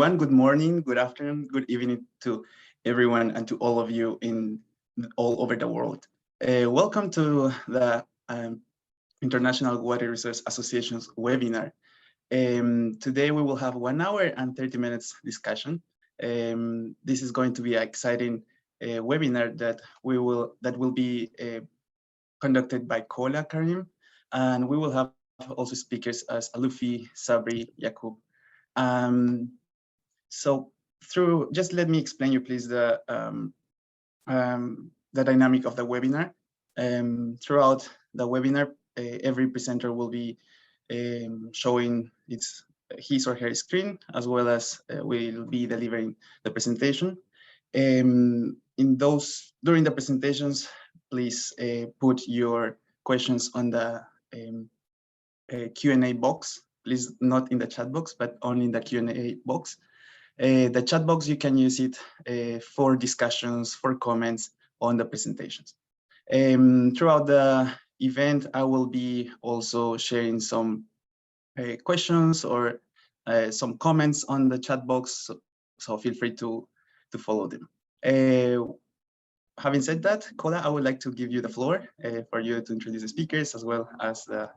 everyone. Good morning, good afternoon, good evening to everyone and to all of you in all over the world. Welcome to the International Water Resource Association's webinar. Today we will have 1 hour and 30 minutes discussion. This is going to be an exciting webinar that will be conducted by Kola Karim, and we will have also speakers as Alufi, Sabri, Yakub. So just let me explain you please the dynamic of the webinar. Throughout the webinar, every presenter will be showing his or her screen, as well as we'll be delivering the presentation. During the presentations, please put your questions on the Q&A box. Please not in the chat box, but only in the Q&A box. The chat box, you can use it for discussions, for comments on the presentations. Throughout the event, I will be also sharing some questions or some comments on the chat box, so feel free to follow them. Having said that, Kola, I would like to give you the floor for you to introduce the speakers as well as the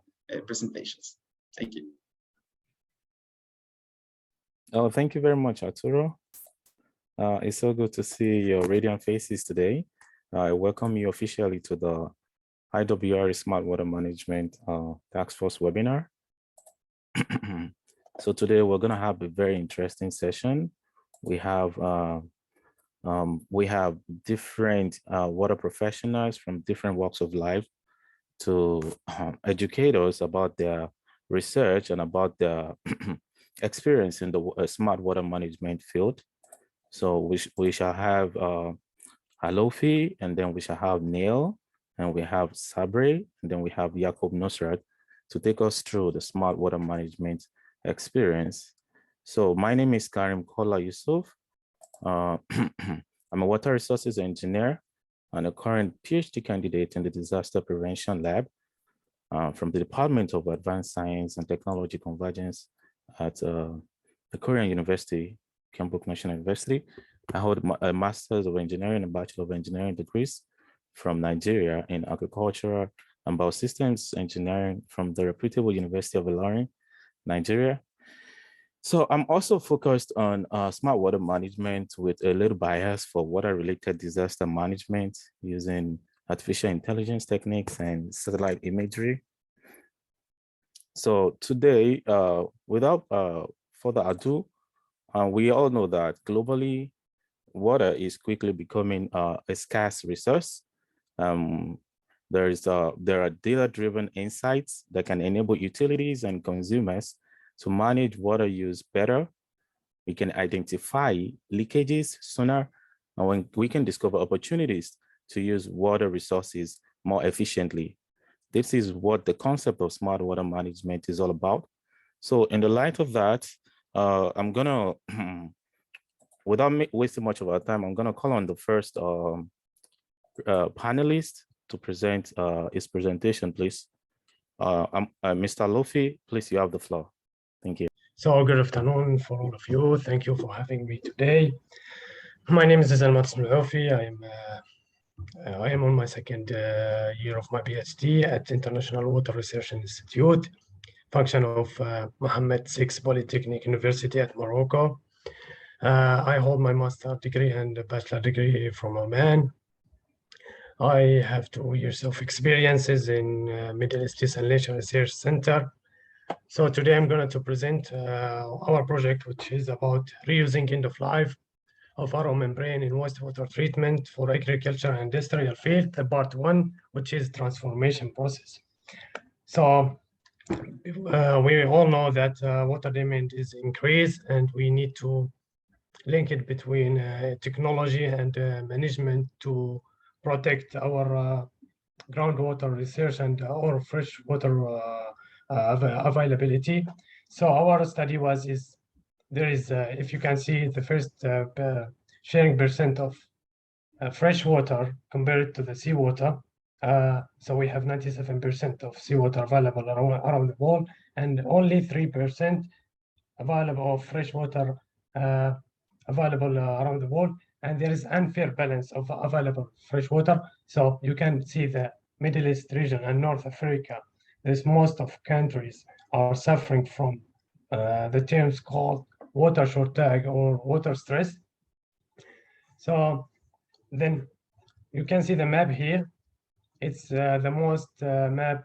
presentations. Thank you. Oh, thank you very much, Arturo. It's so good to see your radiant faces today. I welcome you officially to the IWRA Smart Water Management Task Force webinar. So today we're going to have a very interesting session. We have different water professionals from different walks of life to educate us about their research and about their experience in the smart water management field. So we shall have Alofi, and then we shall have Neil, and we have Sabre, and then we have Yakub Nusrat to take us through the smart water management experience. So my name is Karim Kola Yusuf. I'm a water resources engineer and a current PhD candidate in the Disaster Prevention Lab from the Department of Advanced Science and Technology Convergence at the Korean University, Kyungpook National University. I hold a Master's of Engineering and Bachelor of Engineering degrees from Nigeria in Agricultural and Biosystems Engineering from the reputable University of Ilorin, Nigeria. So I'm also focused on smart water management with a little bias for water-related disaster management using artificial intelligence techniques and satellite imagery. So today, without further ado, we all know that globally, water is quickly becoming a scarce resource. There are data-driven insights that can enable utilities and consumers to manage water use better. We can identify leakages sooner, and when we can discover opportunities to use water resources more efficiently. This is what the concept of smart water management is all about. So in the light of that, I'm gonna, without wasting much of our time, I'm gonna call on the first panelist to present his presentation, please. Mr. Lofi, please, you have the floor. Thank you. So good afternoon for all of you. Thank you for having me today. My name is Zalmat Lofi. I am on my second year of my PhD at International Water Research Institute, function of Mohammed VI Polytechnic University at Morocco. I hold my master's degree and a bachelor degree from Oman. I have 2 years of experiences in Middle East Desalination Research Center. So today I'm going to present our project, which is about reusing end of life of RO membrane in wastewater treatment for agriculture and industrial field, the part 1, which is transformation process. So we all know that water demand is increased, and we need to link it between technology and management to protect our groundwater research and our fresh water availability. So our study if you can see the first sharing percent of fresh water compared to the seawater. So we have 97% of seawater available around the world, and only 3% available of fresh water available around the world, and there is unfair balance of available fresh water. So you can see the Middle East region and North Africa, there's most of countries are suffering from the terms called water shortage or water stress. So then you can see the map here. It's the most map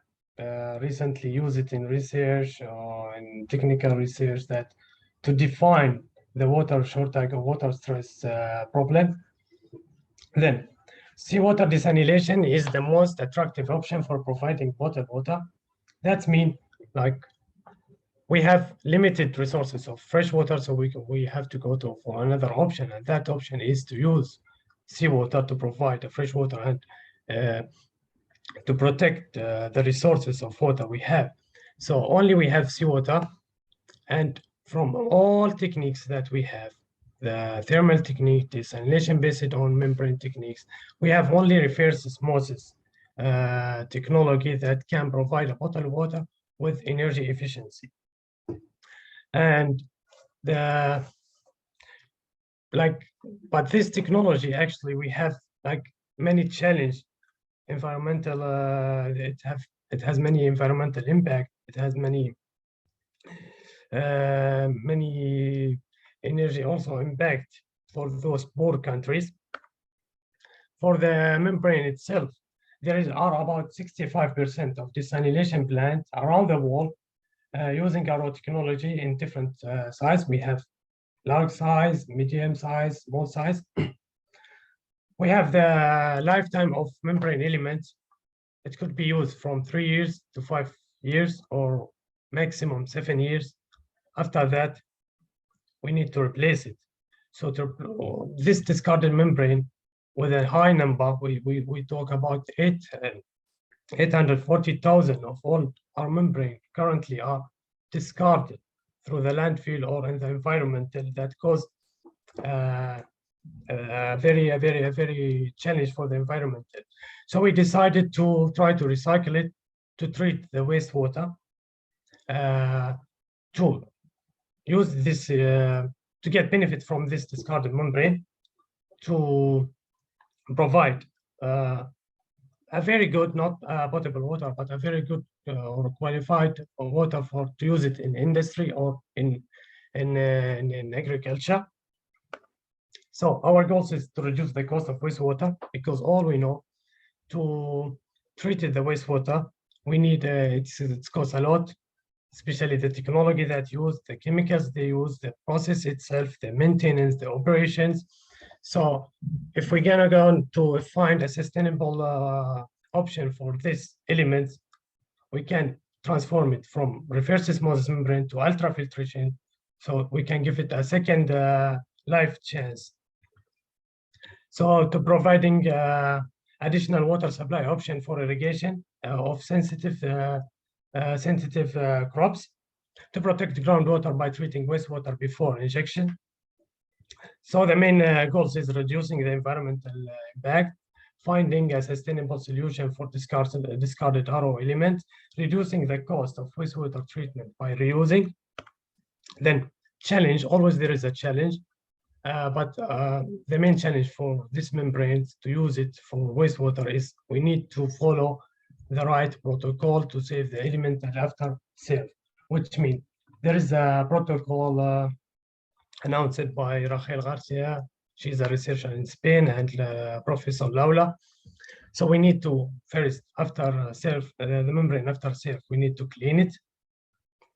recently used in research or in technical research that to define the water shortage or water stress problem. Then seawater desalination is the most attractive option for providing bottled water. That means like we have limited resources of fresh water, so we have to go for another option, and that option is to use seawater to provide the fresh water and to protect the resources of water we have. So only we have seawater, and from all techniques that we have, the thermal technique, desalination based on membrane techniques, we have only reverse osmosis technology that can provide a bottled water with energy efficiency. And but this technology actually we have like many challenges. Environmental, it has many environmental impact. It has many energy also impact for those poor countries. For the membrane itself, there are about 65% of desalination plants around the world using our technology in different size. We have large size, medium size, small size. We have the lifetime of membrane elements. It could be used from 3 years to 5 years or maximum 7 years. After that, we need to replace it. So this discarded membrane with a high number, we talk about 840,000 of all our membrane currently are discarded through the landfill or in the environmental that cause a very challenge for the environmental. So we decided to try to recycle it, to treat the wastewater, to use this, to get benefit from this discarded membrane, to provide a very good, not potable water, but a very good or qualified water for to use it in industry or in agriculture. So our goal is to reduce the cost of wastewater, because all we know, to treat the wastewater, we need it costs a lot, especially the technology that use, the chemicals they use, the process itself, the maintenance, the operations. So if we're gonna go to find a sustainable option for these elements, we can transform it from reverse osmosis membrane to ultrafiltration, so we can give it a second life chance. So to providing additional water supply option for irrigation of sensitive crops, to protect groundwater by treating wastewater before injection. So the main goals is reducing the environmental impact, finding a sustainable solution for discarded RO elements, reducing the cost of wastewater treatment by reusing. Then challenge, always there is a challenge, but the main challenge for this membranes to use it for wastewater is we need to follow the right protocol to save the element after sale, which means there is a protocol announced by Rachel Garcia. She's a researcher in Spain, and Professor Laula. So we need to first, after self, the membrane after self, we need to clean it,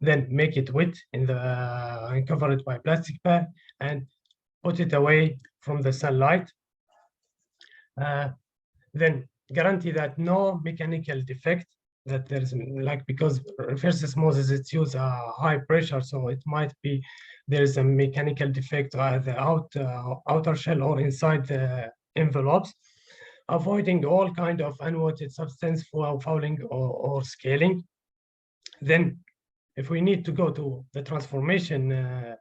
then make it wet and cover it by plastic bag and put it away from the sunlight. Then guarantee that no mechanical defect, that there's like, because reverse osmosis, it's use a high pressure, so it might be there's a mechanical defect at the outer shell or inside the envelopes, avoiding all kind of unwanted substance for fouling or scaling. Then if we need to go to the transformation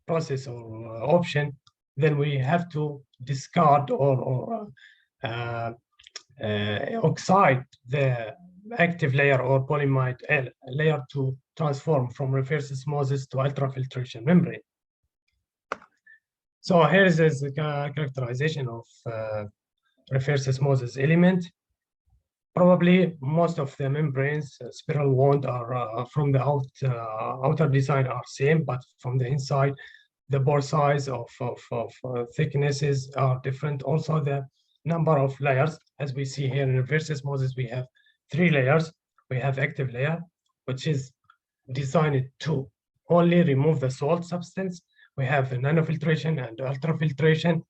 process or option, then we have to discard or oxide the active layer or polyimide layer to transform from reverse osmosis to ultrafiltration membrane. So here is the characterization of reverse osmosis element. Probably most of the membranes, spiral wound, are from the outer design are same, but from the inside, the bore size of thicknesses are different. Also, the number of layers, as we see here in reverse osmosis, we have 3 layers. We have active layer, which is designed to only remove the salt substance. We have nanofiltration and ultrafiltration.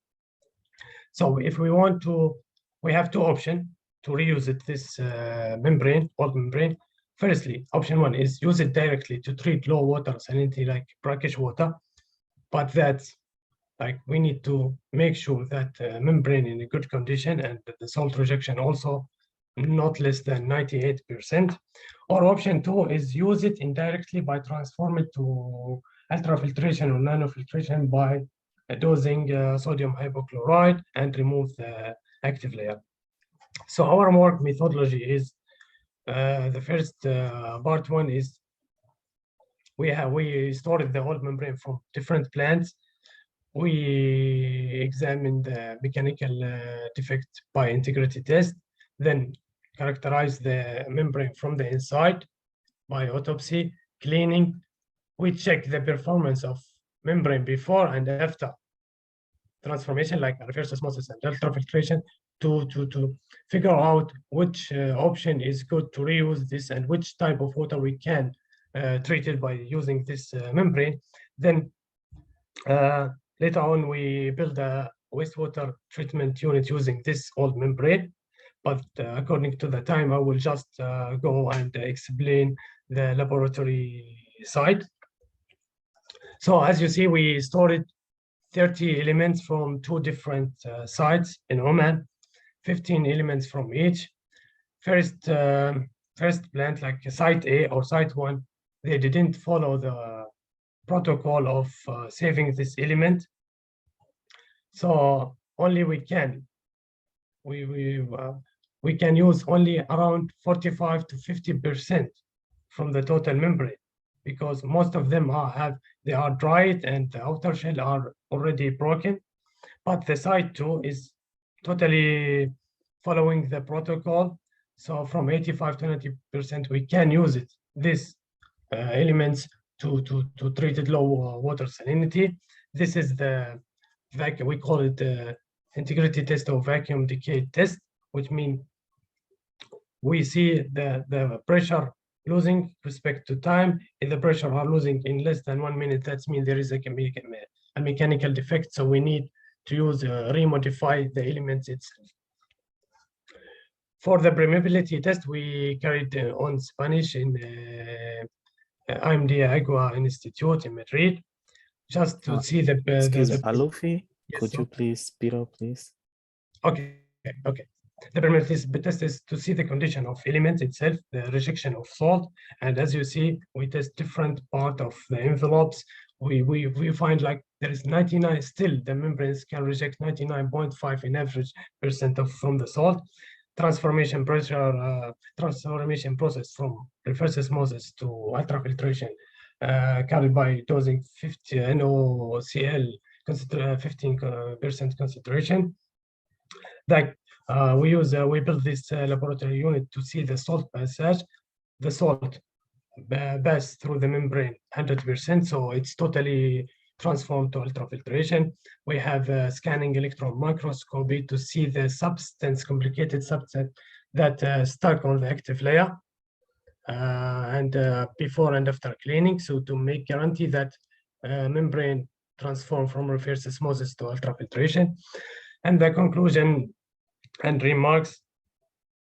So if we want to, we have 2 options to reuse it, this membrane, old membrane. Firstly, option 1 is use it directly to treat low water salinity like brackish water. But that's like we need to make sure that membrane in a good condition and the salt rejection also not less than 98%. Or option 2 is use it indirectly by transform it to ultrafiltration or nanofiltration by dosing sodium hypochlorite and remove the active layer. So our work methodology is the first part 1 is we stored the whole membrane from different plants. We examined the mechanical defect by integrity test, then characterize the membrane from the inside by autopsy, cleaning. We check the performance of membrane before and after transformation, like reverse osmosis and ultrafiltration, to figure out which option is good to reuse this and which type of water we can treat it by using this membrane. Then later on, we build a wastewater treatment unit using this old membrane. But according to the time, I will just go and explain the laboratory side. So as you see, we stored 30 elements from 2 different sites in Oman, 15 elements from each. First plant, like site A or site 1, they didn't follow the protocol of saving this element. So only we can use only around 45 to 50% from the total membrane, because most of them they are dried and the outer shell are already broken. But the site 2 is totally following the protocol. So from 85 to 90%, we can use it, these elements to treat it low water salinity. This is the vacuum, we call it the integrity test or vacuum decay test, which means we see the pressure losing respect to time. If the pressure are losing in less than 1 minute, that means there is a mechanical defect. So we need to use remodify the elements itself. For the permeability test, we carried on Spanish in IWRA Institute in Madrid, just to see the. Excuse me, Alufi, Yes, could you please speed up, please? Okay. The permeability test is to see the condition of element itself, the rejection of salt, and as you see, we test different part of the envelopes. We find like there is 99 still the membranes can reject 99.5 in average percent from the salt. Transformation pressure, transformation process from reverse osmosis to ultrafiltration carried by dosing 50 NOCl, 15% concentration. Like we built this laboratory unit to see the salt passage. The salt pass through the membrane 100%, so it's totally transformed to ultrafiltration. We have scanning electron microscopy to see the substance, complicated substance that stuck on the active layer, and before and after cleaning, so to make guarantee that membrane transform from reverse osmosis to ultrafiltration. And the conclusion and remarks: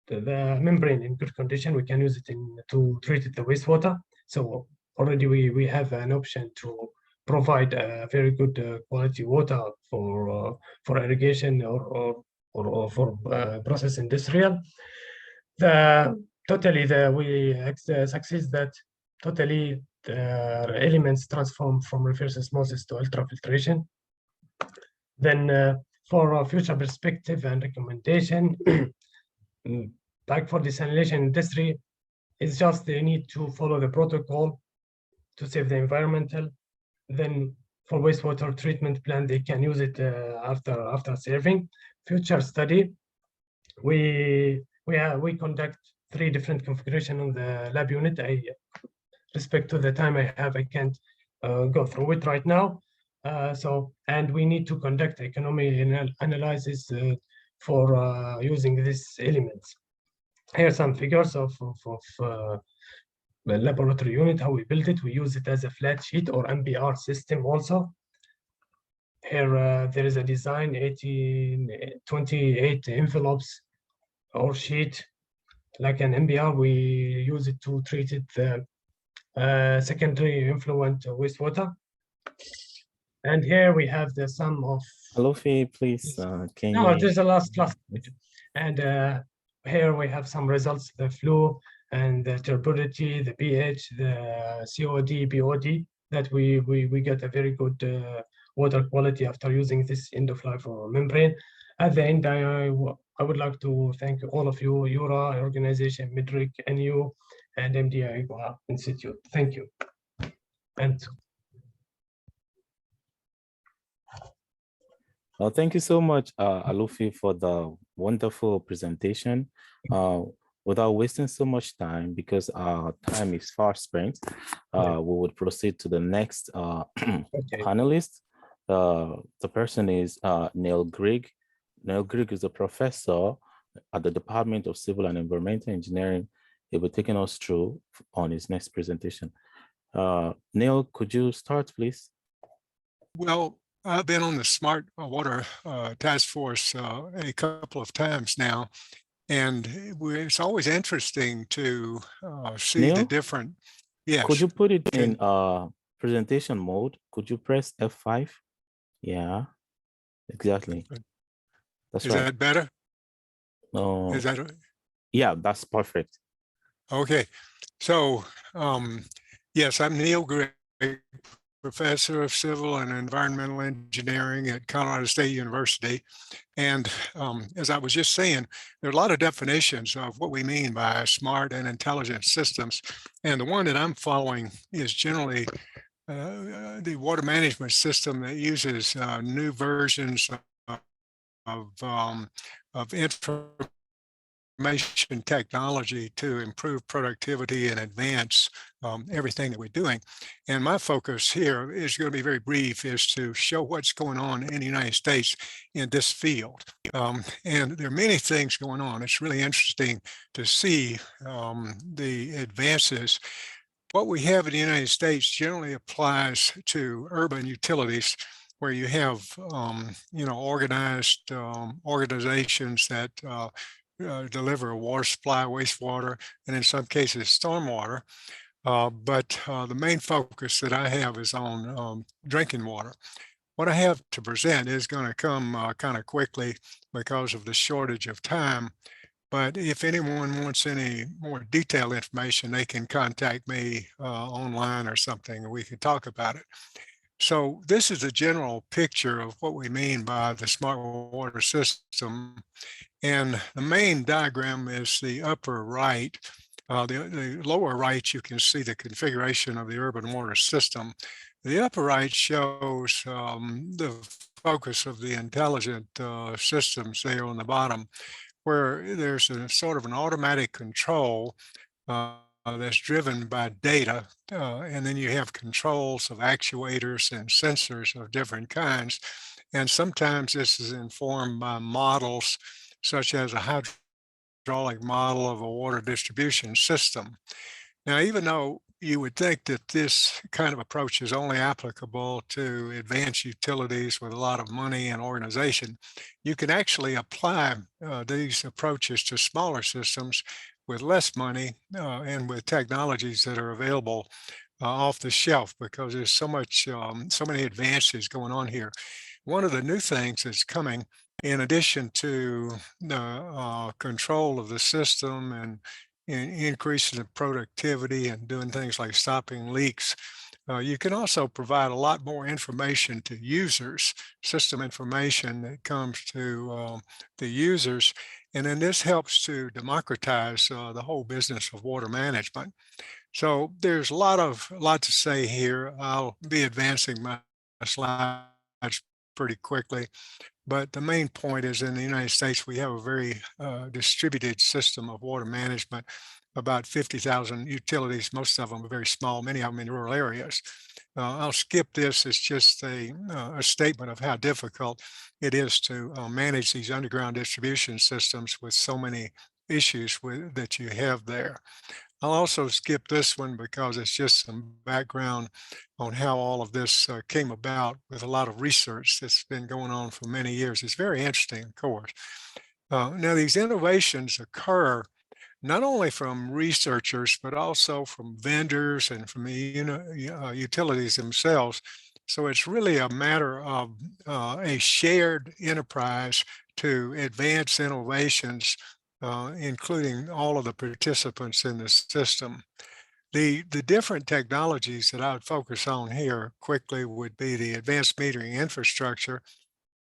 the membrane in good condition, we can use it to treat the wastewater. So already we have an option to provide a very good quality water for irrigation or for process industrial. We succeed that totally the elements transform from reverse osmosis to ultrafiltration. Then for future perspective and recommendation, like for desalination industry, it's just they need to follow the protocol to save the environmental. Then for wastewater treatment plant, they can use it after serving. Future study, we conduct 3 different configuration on the lab unit. Respect to the time I have, I can't go through it right now. And we need to conduct economic analysis for using these elements. Here are some figures of the laboratory unit, how we build it. We use it as a flat sheet or MBR system also. Here there is a design, 28 envelopes or sheet. Like an MBR, we use it to treat it secondary effluent wastewater. And here we have the sum of. Alofi, please, can No, you? this is the last. And here we have some results: the flow and the turbidity, the pH, the COD, BOD. That we get a very good water quality after using this end of life or membrane. At the end, I would like to thank all of you, IWRA organization, MIDRIC, NU, and IWRA Institute. Thank you. And well, thank you so much, Alufi, for the wonderful presentation. Without wasting so much time, because our time is far spent, we would proceed to the next panelist. The person is Neil Grigg. Neil Grigg is a professor at the Department of Civil and Environmental Engineering. He'll be taking us through on his next presentation. Neil, could you start, please? Well, I've been on the Smart Water Task Force a couple of times now, and it's always interesting to see Neil? the different. Yes. Could you put it in presentation mode? Could you press F5? Yeah, exactly. That's right. Is that better? No. Is that? Yeah, that's perfect. Okay. So, yes, I'm Neil Grigg, professor of civil and environmental engineering at Colorado State University. And as I was just saying, there are a lot of definitions of what we mean by smart and intelligent systems. And the one that I'm following is generally the water management system that uses new versions of information technology to improve productivity and advance everything that we're doing. And my focus here is going to be very brief, is to show what's going on in the United States in this field. And there are many things going on. It's really interesting to see the advances. What we have in the United States generally applies to urban utilities, where you have, organized organizations that deliver a water supply, wastewater, and in some cases stormwater. But the main focus that I have is on drinking water. What I have to present is going to come kind of quickly because of the shortage of time. But if anyone wants any more detailed information, they can contact me online or something, and we can talk about it. So this is a general picture of what we mean by the smart water system. And the main diagram is the upper right. The lower right, you can see the configuration of the urban water system. The upper right shows the focus of the intelligent systems there on the bottom, where there's a sort of an automatic control that's driven by data. And then you have controls of actuators and sensors of different kinds. And sometimes this is informed by models, such as a hydraulic model of a water distribution system. Now, even though you would think that this kind of approach is only applicable to advanced utilities with a lot of money and organization, you can actually apply these approaches to smaller systems with less money and with technologies that are available off the shelf, because there's so many advances going on here. One of the new things that's coming, in addition to the control of the system and increasing the productivity and doing things like stopping leaks, you can also provide a lot more information to users, system information that comes to the users. And then this helps to democratize the whole business of water management. So there's a lot to say here. I'll be advancing my slides pretty quickly. But the main point is in the United States, we have a very distributed system of water management, about 50,000 utilities, most of them are very small, many of them in rural areas. I'll skip this. It's just a statement of how difficult it is to manage these underground distribution systems with so many issues that you have there. I'll also skip this one because it's just some background on how all of this came about with a lot of research that's been going on for many years. It's very interesting, of course. Now, these innovations occur not only from researchers, but also from vendors and from the utilities themselves. So it's really a matter of a shared enterprise to advance innovations, including all of the participants in the system. The different technologies that I would focus on here quickly would be the advanced metering infrastructure,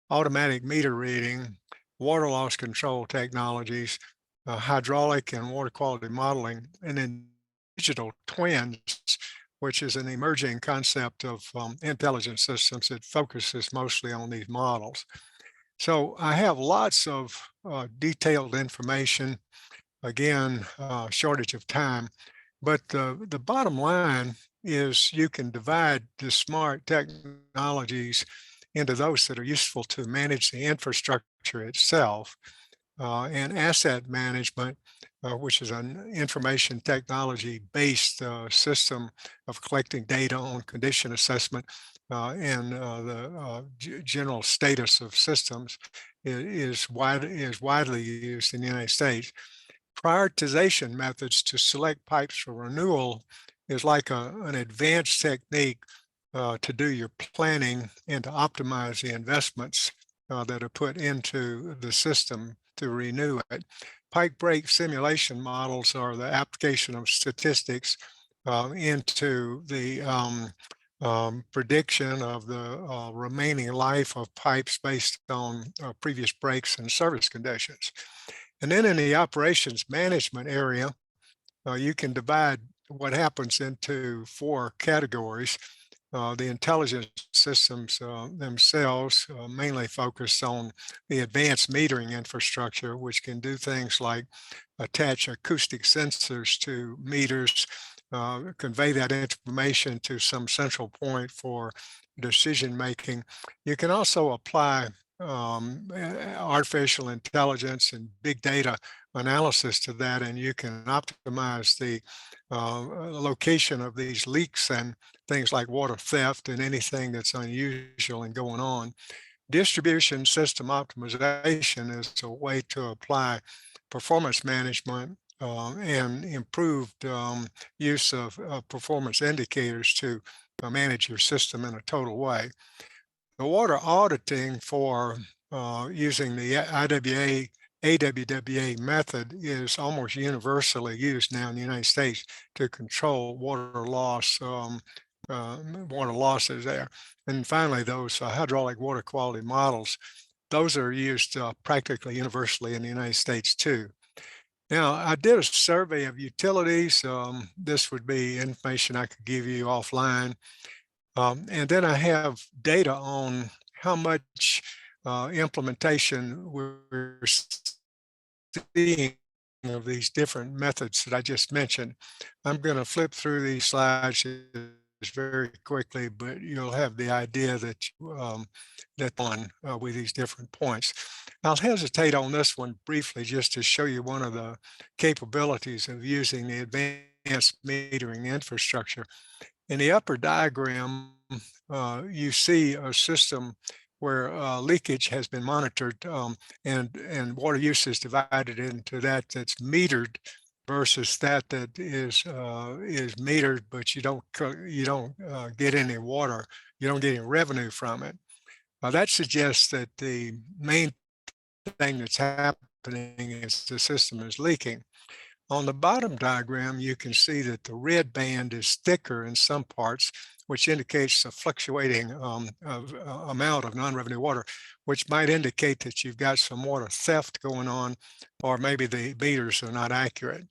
automatic meter reading, water loss control technologies, hydraulic and water quality modeling, and then digital twins, which is an emerging concept of intelligent systems that focuses mostly on these models. So I have lots of detailed information, again, shortage of time, but the bottom line is you can divide the smart technologies into those that are useful to manage the infrastructure itself, and asset management, which is an information technology-based system of collecting data on condition assessment and the general status of systems is widely used in the United States. Prioritization methods to select pipes for renewal is like an advanced technique to do your planning and to optimize the investments that are put into the system to renew it. Pipe break simulation models are the application of statistics into the prediction of the remaining life of pipes based on previous breaks and service conditions. And then in the operations management area, you can divide what happens into 4 categories. The intelligence systems themselves mainly focus on the advanced metering infrastructure, which can do things like attach acoustic sensors to meters, convey that information to some central point for decision making. You can also apply artificial intelligence and big data analysis to that, and you can optimize the location of these leaks and things like water theft and anything that's unusual and going on. Distribution system optimization is a way to apply performance management and improved use of performance indicators to manage your system in a total way. The water auditing for using the AWWA method is almost universally used now in the United States to control water loss, water losses there. And finally, those hydraulic water quality models, those are used practically universally in the United States too. Now, I did a survey of utilities. This would be information I could give you offline. And then I have data on how much implementation we're seeing of these different methods that I just mentioned. I'm going to flip through these slides very quickly, but you'll have the idea that with these different points. I'll hesitate on this one briefly just to show you one of the capabilities of using the advanced metering infrastructure. In the upper diagram, you see a system where leakage has been monitored and water use is divided into that that's metered versus that is metered, but you don't get any water, you don't get any revenue from it. That suggests that the main thing that's happening is the system is leaking. On the bottom diagram, you can see that the red band is thicker in some parts, which indicates a fluctuating amount of non-revenue water, which might indicate that you've got some water theft going on, or maybe the meters are not accurate.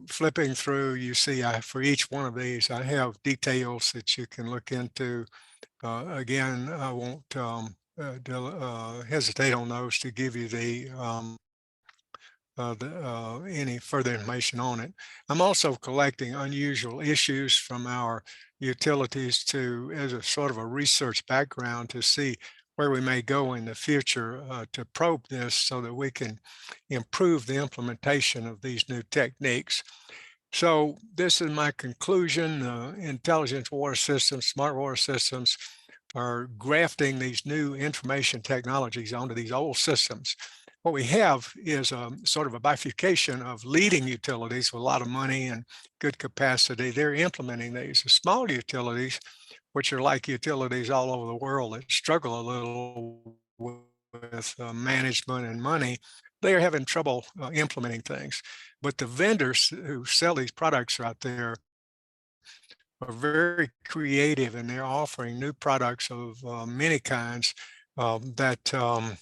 Flipping through, you see for each one of these, I have details that you can look into. Again, I won't hesitate on those to give you any further information on it. I'm also collecting unusual issues from our utilities as a sort of a research background to see where we may go in the future to probe this so that we can improve the implementation of these new techniques. So this is my conclusion. Intelligent water systems, smart water systems are grafting these new information technologies onto these old systems. What we have is sort of a bifurcation of leading utilities with a lot of money and good capacity. They're implementing these. The small utilities, which are like utilities all over the world that struggle a little with management and money, they are having trouble implementing things. But the vendors who sell these products out there are very creative, and they're offering new products of many kinds that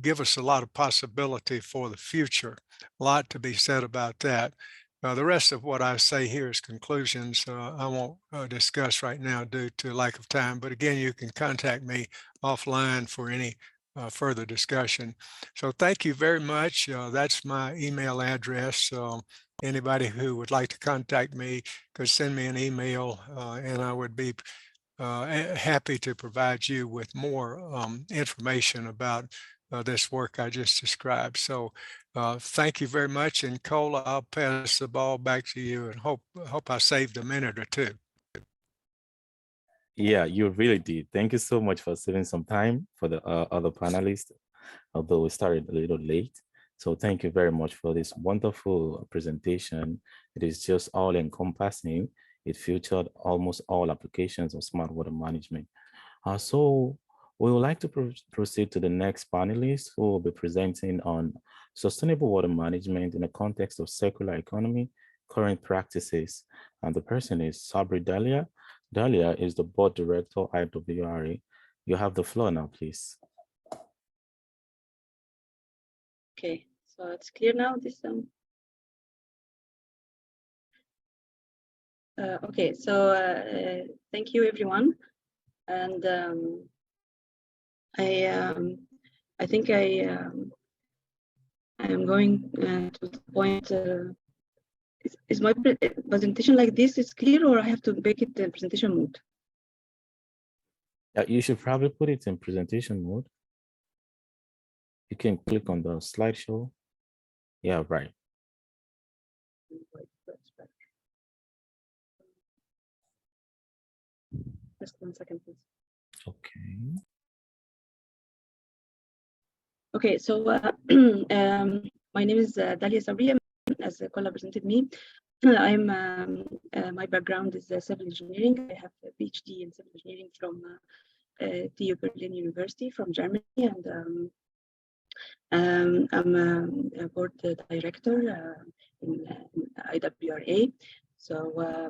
give us a lot of possibility for the future. A lot to be said about that. The rest of what I say here is conclusions. I won't discuss right now due to lack of time, but again, you can contact me offline for any further discussion. So thank you very much. That's my email address. Anybody who would like to contact me could send me an email, and I would be happy to provide you with more information about this work I just described. So thank you very much. And Cole, I'll pass the ball back to you and hope I saved a minute or two. Yeah, you really did. Thank you so much for saving some time for the other panelists, although we started a little late. So thank you very much for this wonderful presentation. It is just all encompassing. It featured almost all applications of smart water management. So we would like to proceed to the next panelist who will be presenting on sustainable water management in the context of circular economy, current practices. And the person is Sabri Dalia. Dalia is the board director at IWRA. You have the floor now, please. Okay, so it's clear now, this okay, so thank you everyone, and I think I am going to the point. Is my presentation like this is clear, or I have to make it in presentation mode? You should probably put it in presentation mode. You can click on the slideshow. Yeah, right. Just 1 second, please. Okay. Okay, so my name is Dalia Sabri, as Kola presented me. I'm my background is civil engineering. I have a PhD in civil engineering from TU Berlin University from Germany, and I'm a board director in IWRA. So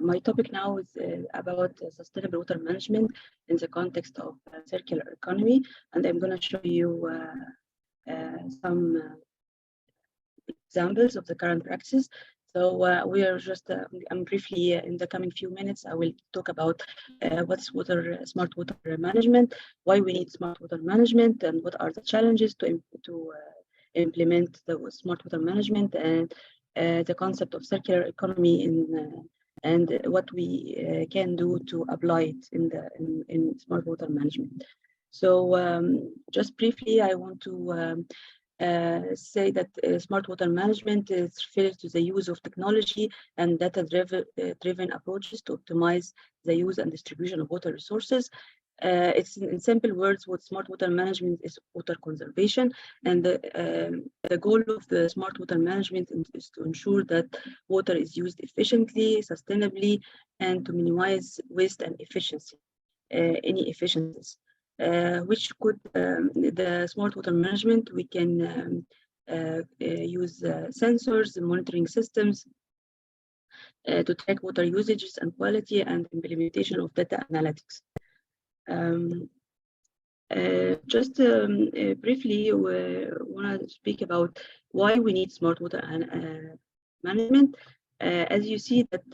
my topic now is about sustainable water management in the context of circular economy, and I'm going to show you some examples of the current practices. So we are just, I'm briefly, in the coming few minutes, I will talk about what's smart water management, why we need smart water management, and what are the challenges to implement the smart water management, and the concept of circular economy and what we can do to apply it in smart water management. So just briefly, I want to say that smart water management is referred to the use of technology and data-driven approaches to optimize the use and distribution of water resources. It's in simple words, what smart water management is: water conservation, and the goal of the smart water management is to ensure that water is used efficiently, sustainably, and to minimize waste and any efficiencies. Which could the smart water management, we can use sensors and monitoring systems to track water usages and quality, and implementation of data analytics. Just briefly, we want to speak about why we need smart water management. As you see that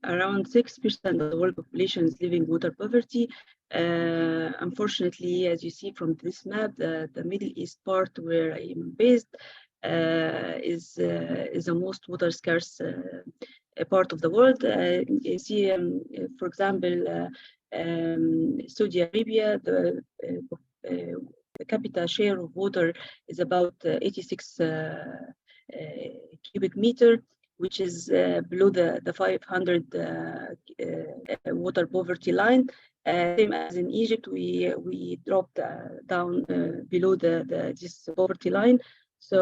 around 6% of the world population is living water poverty. Unfortunately, as you see from this map, the Middle East part where I am based is the most water scarce part of the world. You see, for example, Saudi Arabia, the capita share of water is about 86 cubic meter, which is below the 500 water poverty line. Same as in Egypt, we dropped down below this poverty line. So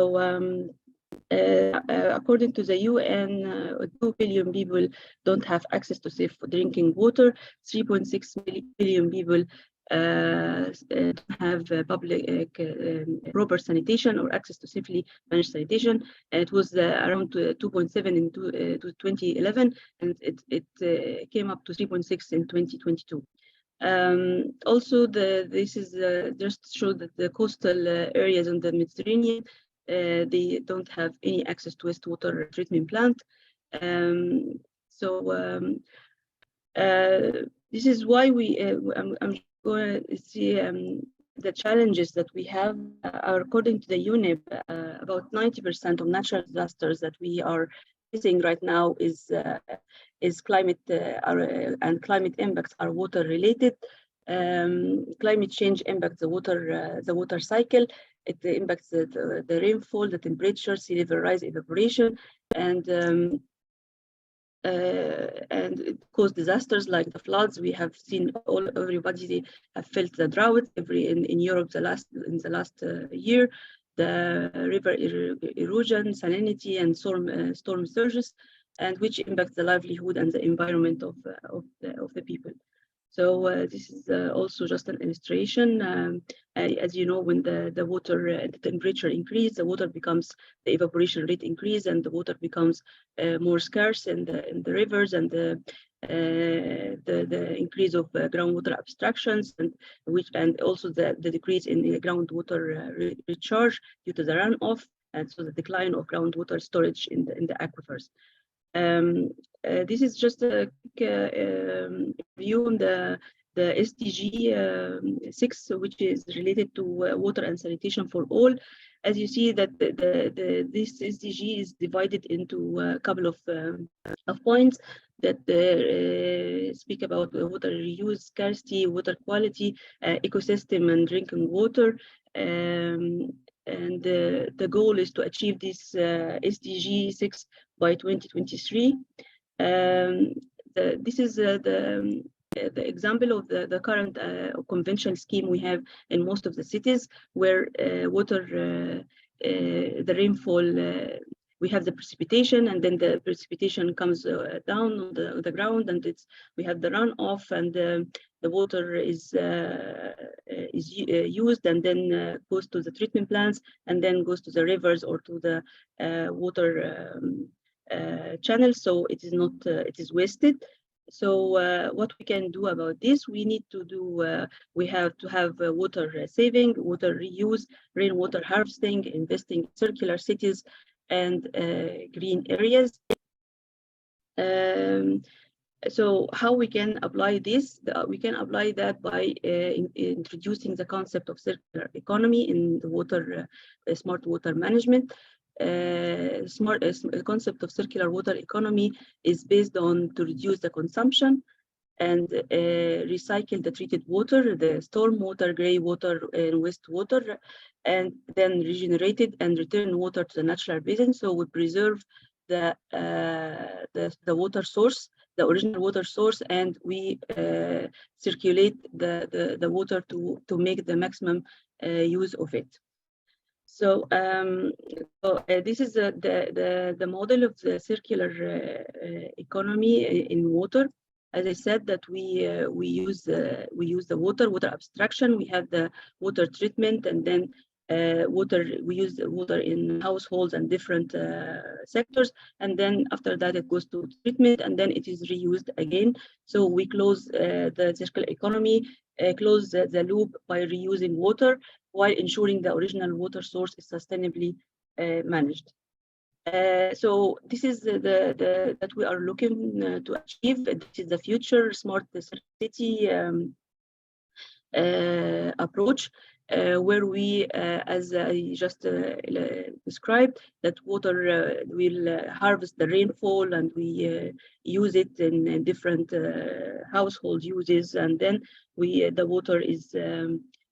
according to the UN, 2 billion people don't have access to safe drinking water. 3.6 billion people don't have public proper sanitation or access to safely managed sanitation. And it was around 2.7 in 2011, and it came up to 3.6 in 2022. Also, this is just show that the coastal areas in the Mediterranean, they don't have any access to wastewater treatment plant. This is why I'm going to see the challenges that we have are, according to the UNEP, about 90% of natural disasters that we are facing right now is climate and climate impacts are water related. Climate change impacts the water cycle. It impacts the rainfall, the temperature, sea level rise, evaporation, and it caused disasters like the floods. We have seen everybody have felt the drought in Europe in the last year, the river erosion, salinity, and storm surges, and which impacts the livelihood and the environment of the people. So this is also just an illustration. As you know, when the water the temperature increases, the water becomes, the evaporation rate increase, and the water becomes more scarce in the rivers, and the increase of groundwater abstractions, and also the decrease in the groundwater recharge due to the runoff, and so the decline of groundwater storage in the aquifers. This is just a view on the SDG 6, which is related to water and sanitation for all. As you see that this SDG is divided into a couple of points that speak about water reuse, scarcity, water quality, ecosystem, and drinking water. And the goal is to achieve this SDG 6 by 2023. This is the example of the current conventional scheme we have in most of the cities, where water, the rainfall, we have the precipitation, and then the precipitation comes down on the ground, and we have the runoff, and the water is used, and then goes to the treatment plants, and then goes to the rivers or to the water channel. So it is not, it is wasted. So what we can do about this, we need to do, we have to have water saving, water reuse, rainwater harvesting, investing in circular cities, and green areas. So how we can apply this? We can apply that by introducing the concept of circular economy in the water, smart water management. The concept of circular water economy is based on to reduce the consumption and recycle the treated water, the storm water, gray water, and wastewater, and then regenerate it and return water to the natural basin. So we preserve the water source, the original water source, and we circulate the water to make the maximum use of it. So, this is the model of the circular economy in water. As I said, that we use the water abstraction. We have the water treatment, and then we use the water in households and different sectors, and then after that it goes to treatment, and then it is reused again. So we close the circular economy, close the loop by reusing water while ensuring the original water source is sustainably managed. So this is that we are looking to achieve. This is the future smart city approach, where we, as I just described, that water will harvest the rainfall, and we use it in different household uses, and then the water is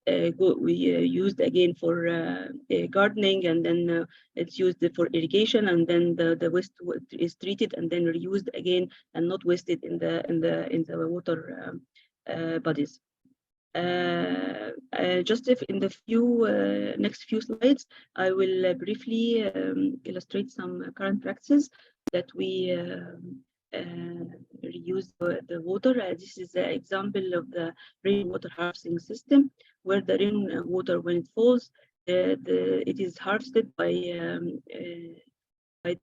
used again for gardening, and then it's used for irrigation, and then the waste is treated and then reused again, and not wasted in the water bodies. Just if in the next few slides, I will briefly illustrate some current practices that we reuse the water. This is an example of the rainwater harvesting system, where the rainwater, when it falls, it is harvested by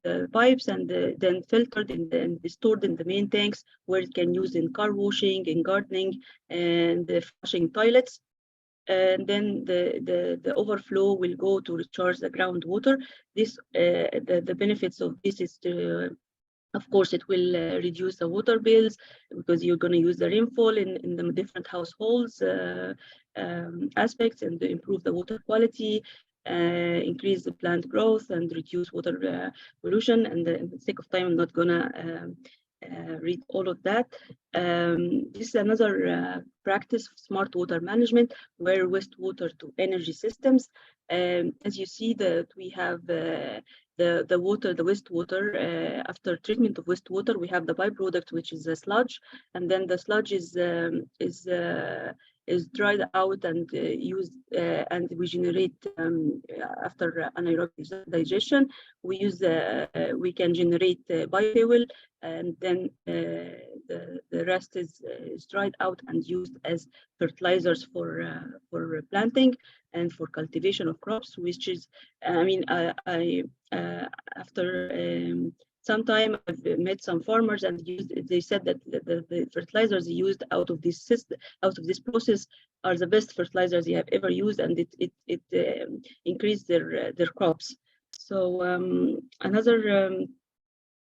the pipes, and then filtered and stored in the main tanks, where it can use in car washing, in gardening, and flushing toilets. And then the overflow will go to recharge the groundwater. This the benefits of this is to, of course, it will reduce the water bills, because you're going to use the rainfall in the different households aspects, and improve the water quality, increase the plant growth, and reduce water pollution. And in the sake of time, I'm not gonna read all of that. This is another practice of smart water management, where wastewater to energy systems. As you see, that we have the wastewater. After treatment of wastewater, we have the byproduct, which is a sludge, and then the sludge is dried out and used, and we generate after anaerobic digestion. We can generate biofuel, and then the rest is dried out and used as fertilizers for planting and for cultivation of crops, which is, after some time, I've met some farmers, and they said that the fertilizers used out of this system, out of this process, are the best fertilizers they have ever used, and it increased their crops. So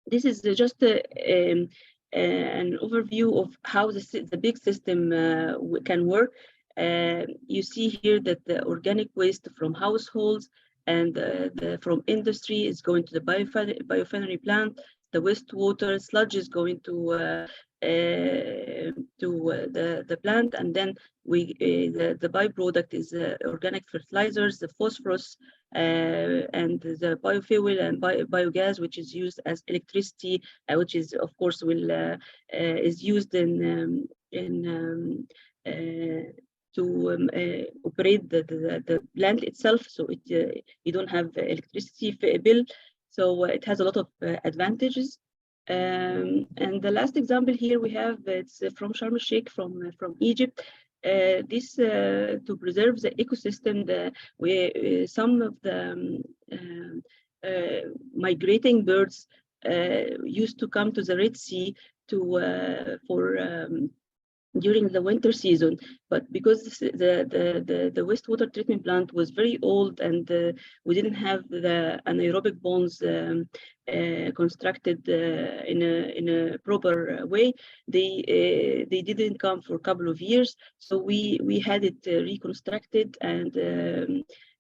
this is just an overview of how the big system can work. You see here that the organic waste from households and from industry is going to the biorefinery plant. The wastewater sludge is going to the plant, and then the byproduct is organic fertilizers, the phosphorus, and the biofuel and biogas, which is used as electricity, which is, of course, is used to operate the plant itself, so you don't have electricity bill. So it has a lot of advantages. And the last example here we have, it's from Sharm el-Sheikh, from Egypt. This to preserve the ecosystem, some of the migrating birds used to come to the Red Sea during the winter season, but because the wastewater treatment plant was very old, and we didn't have the anaerobic ponds constructed in a proper way, they didn't come for a couple of years. So we had it reconstructed, and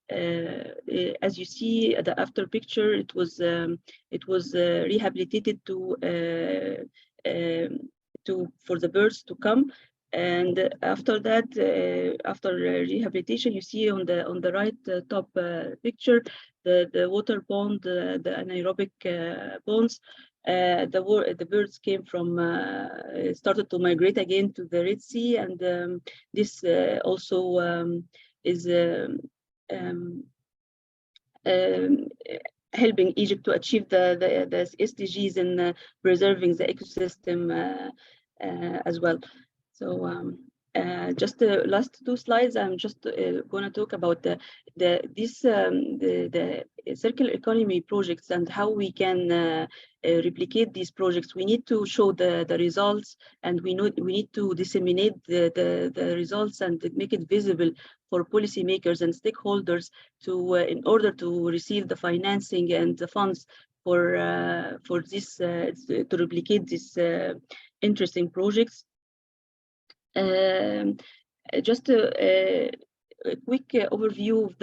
as you see the after picture, it was rehabilitated for the birds to come. And after that, after rehabilitation, you see on the right top picture the water pond, the anaerobic ponds. The birds came from started to migrate again to the Red Sea, and this also is helping Egypt to achieve the SDGs in preserving the ecosystem as well. So just the last two slides, I'm just going to talk about the circular economy projects and how we can replicate these projects. We need to show the results, and we need to disseminate the results and make it visible for policymakers and stakeholders in order to receive the financing and the funds for this to replicate these interesting projects. Just a quick overview of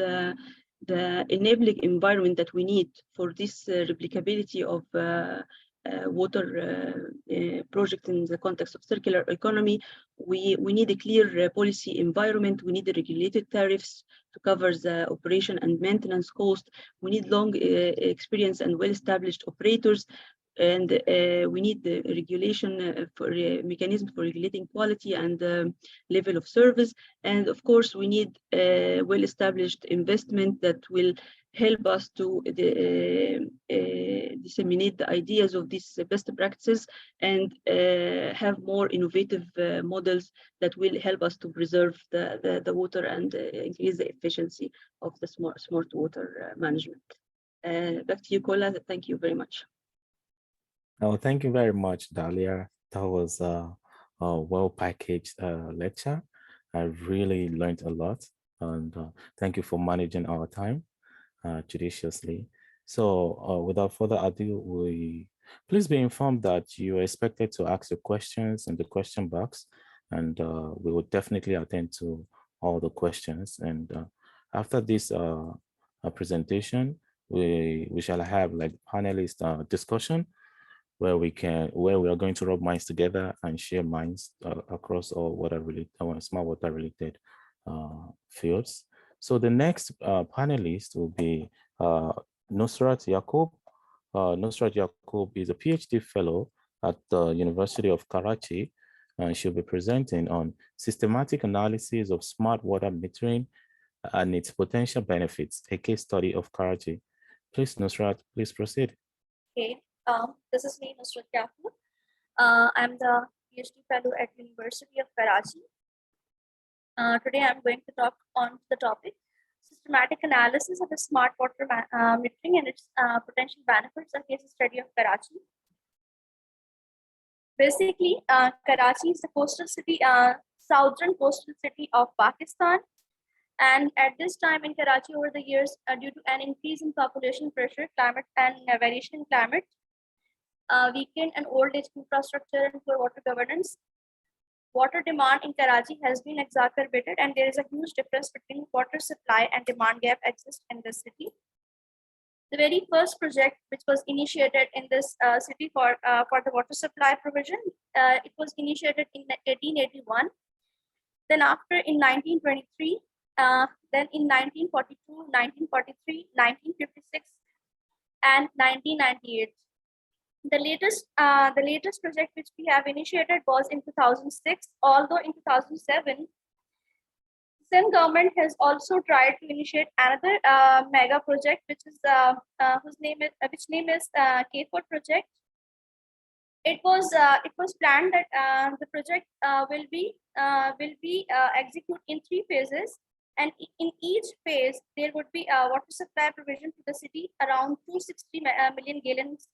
the enabling environment that we need for this replicability of water project in the context of circular economy. We need a clear policy environment. We need the regulated tariffs to cover the operation and maintenance cost. We need long experience and well-established operators. And we need the regulation for mechanism for regulating quality and level of service. And of course, we need well-established investment that will help us to disseminate the ideas of these best practices and have more innovative models that will help us to preserve the water and increase the efficiency of the smart water management. Back to you, Kola. Thank you very much. Oh, thank you very much, Dalia. That was a well-packaged lecture. I really learned a lot, and thank you for managing our time judiciously. So without further ado, please be informed that you are expected to ask your questions in the question box, and we will definitely attend to all the questions. And after this presentation, we shall have like panelist discussion, where we are going to rub minds together and share minds across all smart water related fields. So the next panelist will be Nusrat Yaqub. Nusrat Yaqub is a PhD fellow at the University of Karachi, and she'll be presenting on systematic analysis of smart water metering and its potential benefits, a case study of Karachi. Please, Nusrat, please proceed. Okay. This is me, Nusrat Yaqub. I'm the PhD fellow at University of Karachi. Today, I'm going to talk on the topic systematic analysis of the smart water metering and its potential benefits, a case study of Karachi. Basically, Karachi is the coastal city, southern coastal city of Pakistan. And at this time in Karachi, over the years, due to an increase in population pressure, climate and variation in climate, weakened and old age infrastructure and poor water governance, water demand in Karachi has been exacerbated, and there is a huge difference between water supply and demand gap exists in the city. The very first project which was initiated in this city for the water supply provision, it was initiated in 1881. Then after in 1923, then in 1942, 1943, 1956, and 1998. The latest project which we have initiated was in 2006. Although in 2007, Sindh government has also tried to initiate another mega project, which is whose name is K4 project. It was planned that the project will be executed in 3 phases. And in each phase, there would be a water supply provision to the city around 260 million gallons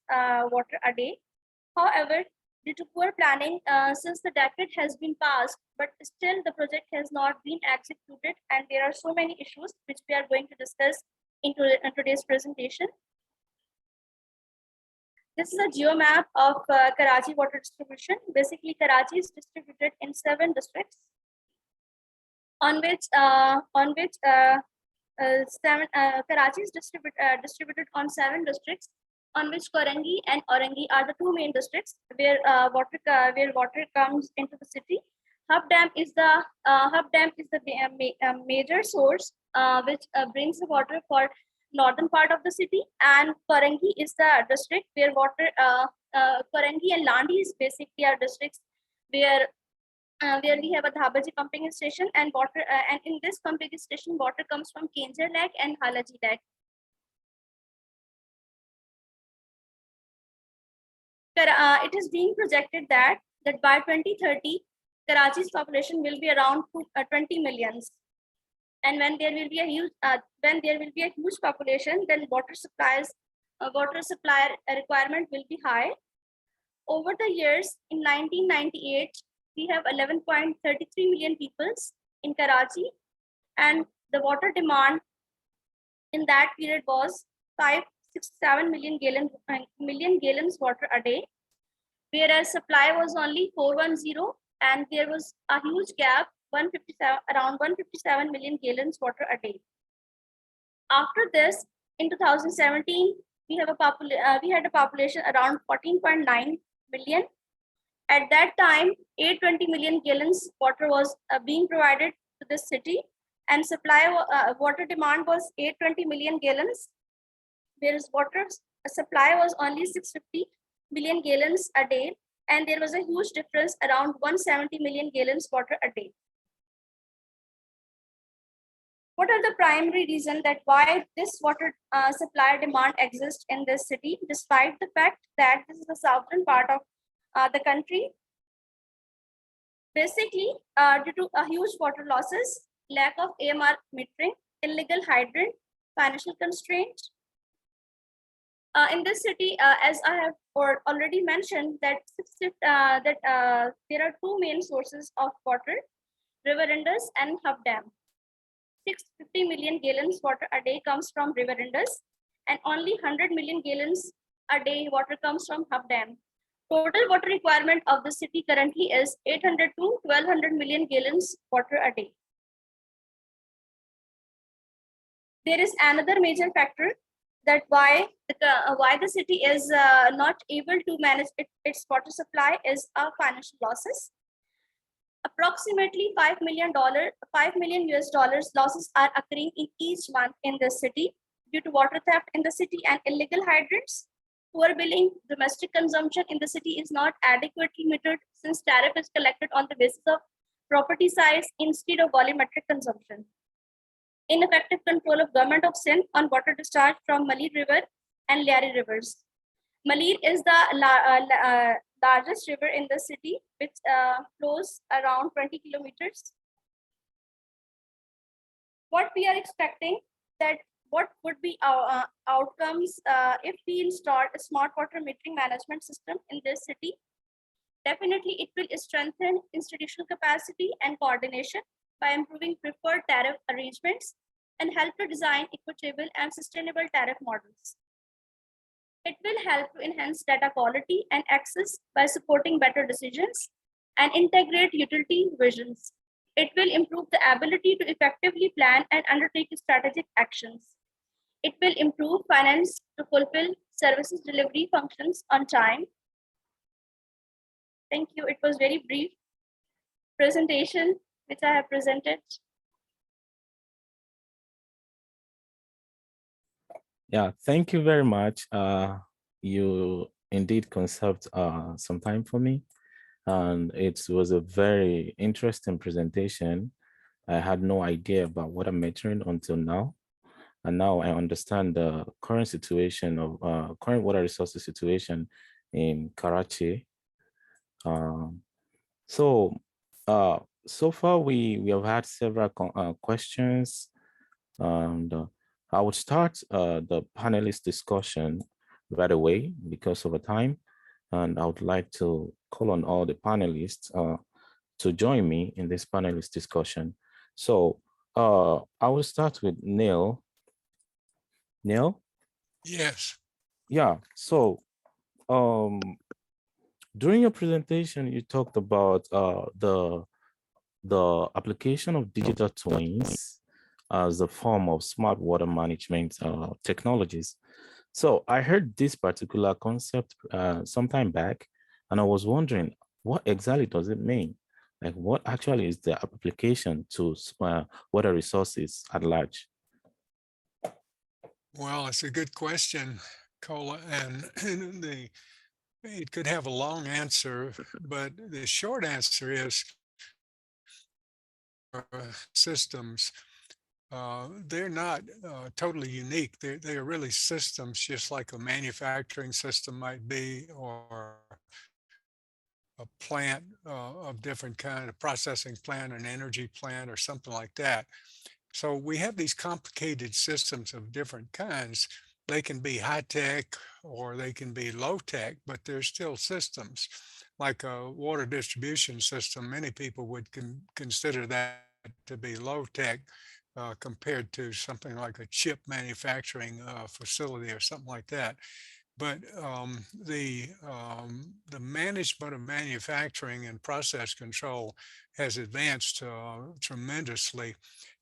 water a day. However, due to poor planning, since the decade has been passed, but still the project has not been executed, and there are so many issues which we are going to discuss in today's presentation. This is a geomap of Karachi water distribution. Basically, Karachi is distributed in 7 districts. On which Karachi is distributed on 7 districts, on which Korangi and Aurangi are the 2 main districts where water comes into the city. Hub Dam is the major source which brings the water for northern part of the city, and Korangi is the district where water Korangi and Landi is basically our districts where we have a Dhabaji pumping station, and water and in this pumping station water comes from Kenjar Lake and Halaji Lake. It is being projected that by 2030 Karachi's population will be around 20 millions, and when there will be a huge population, then water supply requirement will be high. Over the years, in 1998 we have 11.33 million people in Karachi, and the water demand in that period was 67 million gallons water a day, whereas supply was only 410, and there was a huge gap, around 157 million gallons water a day. After this, in 2017, we had a population around 14.9 million. At that time, 820 million gallons water was being provided to the city, and water demand was 820 million gallons, whereas water supply was only 650 million gallons a day, and there was a huge difference, around 170 million gallons water a day. What are the primary reasons that why this water supply demand exists in this city, despite the fact that this is the southern part of the country? Basically, due to a huge water losses, lack of AMR metering, illegal hydrant, financial constraints. In this city, as I have already mentioned, that there are two main sources of water: river Indus and Hub Dam. 650 million gallons water a day comes from river Indus, and only 100 million gallons a day water comes from Hub Dam. Total water requirement of the city currently is 800 to 1200 million gallons water a day. There is another major factor that why the city is not able to manage its water supply is financial losses. Approximately $5 million losses are occurring in each month in the city due to water theft in the city and illegal hydrants. Poor billing, domestic consumption in the city is not adequately metered since tariff is collected on the basis of property size instead of volumetric consumption. Ineffective control of government of Sindh on water discharge from Malir River and Liari rivers. Malir is the largest river in the city, which flows around 20 kilometers. What we are expecting that what would be our outcomes if we install a smart water metering management system in this city? Definitely, it will strengthen institutional capacity and coordination by improving preferred tariff arrangements and help to design equitable and sustainable tariff models. It will help to enhance data quality and access by supporting better decisions and integrate utility visions. It will improve the ability to effectively plan and undertake strategic actions. It will improve finance to fulfill services delivery functions on time. Thank you. It was very brief presentation which I have presented. Yeah, thank you very much. You indeed conserved some time for me, and it was a very interesting presentation. I had no idea about water metering until now, and now I understand the current situation of current water resources situation in Karachi. So far we have had several questions, and I would start the panelist discussion right away because of the time, and I would like to call on all the panelists to join me in this panelist discussion. So I will start with Neil. Neil? Yes. Yeah, so during your presentation, you talked about the application of digital twins as a form of smart water management technologies. So I heard this particular concept sometime back, and I was wondering, what exactly does it mean? Like, what actually is the application to water resources at large? Well, it's a good question, Cola, and it could have a long answer, but the short answer is systems. They're not totally unique. They are really systems, just like a manufacturing system might be, or a plant of different kind, a processing plant, an energy plant, or something like that. So we have these complicated systems of different kinds. They can be high tech or they can be low tech, but they're still systems. Like a water distribution system, many people would consider that to be low tech, compared to something like a chip manufacturing facility or something like that. But the management of manufacturing and process control has advanced tremendously.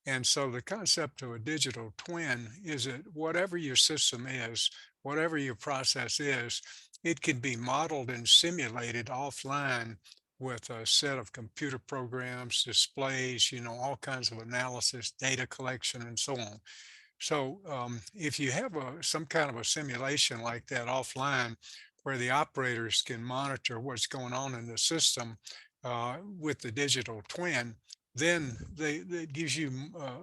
And so the concept of a digital twin is that whatever your system is, whatever your process is, it can be modeled and simulated offline with a set of computer programs, displays, all kinds of analysis, data collection, and so on. So if you have some kind of a simulation like that offline, where the operators can monitor what's going on in the system with the digital twin, then that gives you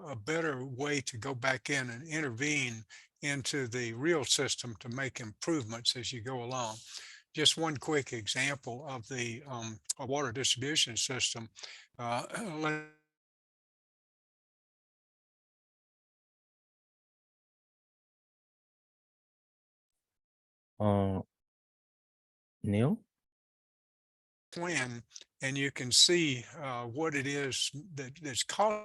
a better way to go back in and intervene into the real system to make improvements as you go along. Just one quick example of the a water distribution system. Let Neil? twin, and you can see what it is that's causing.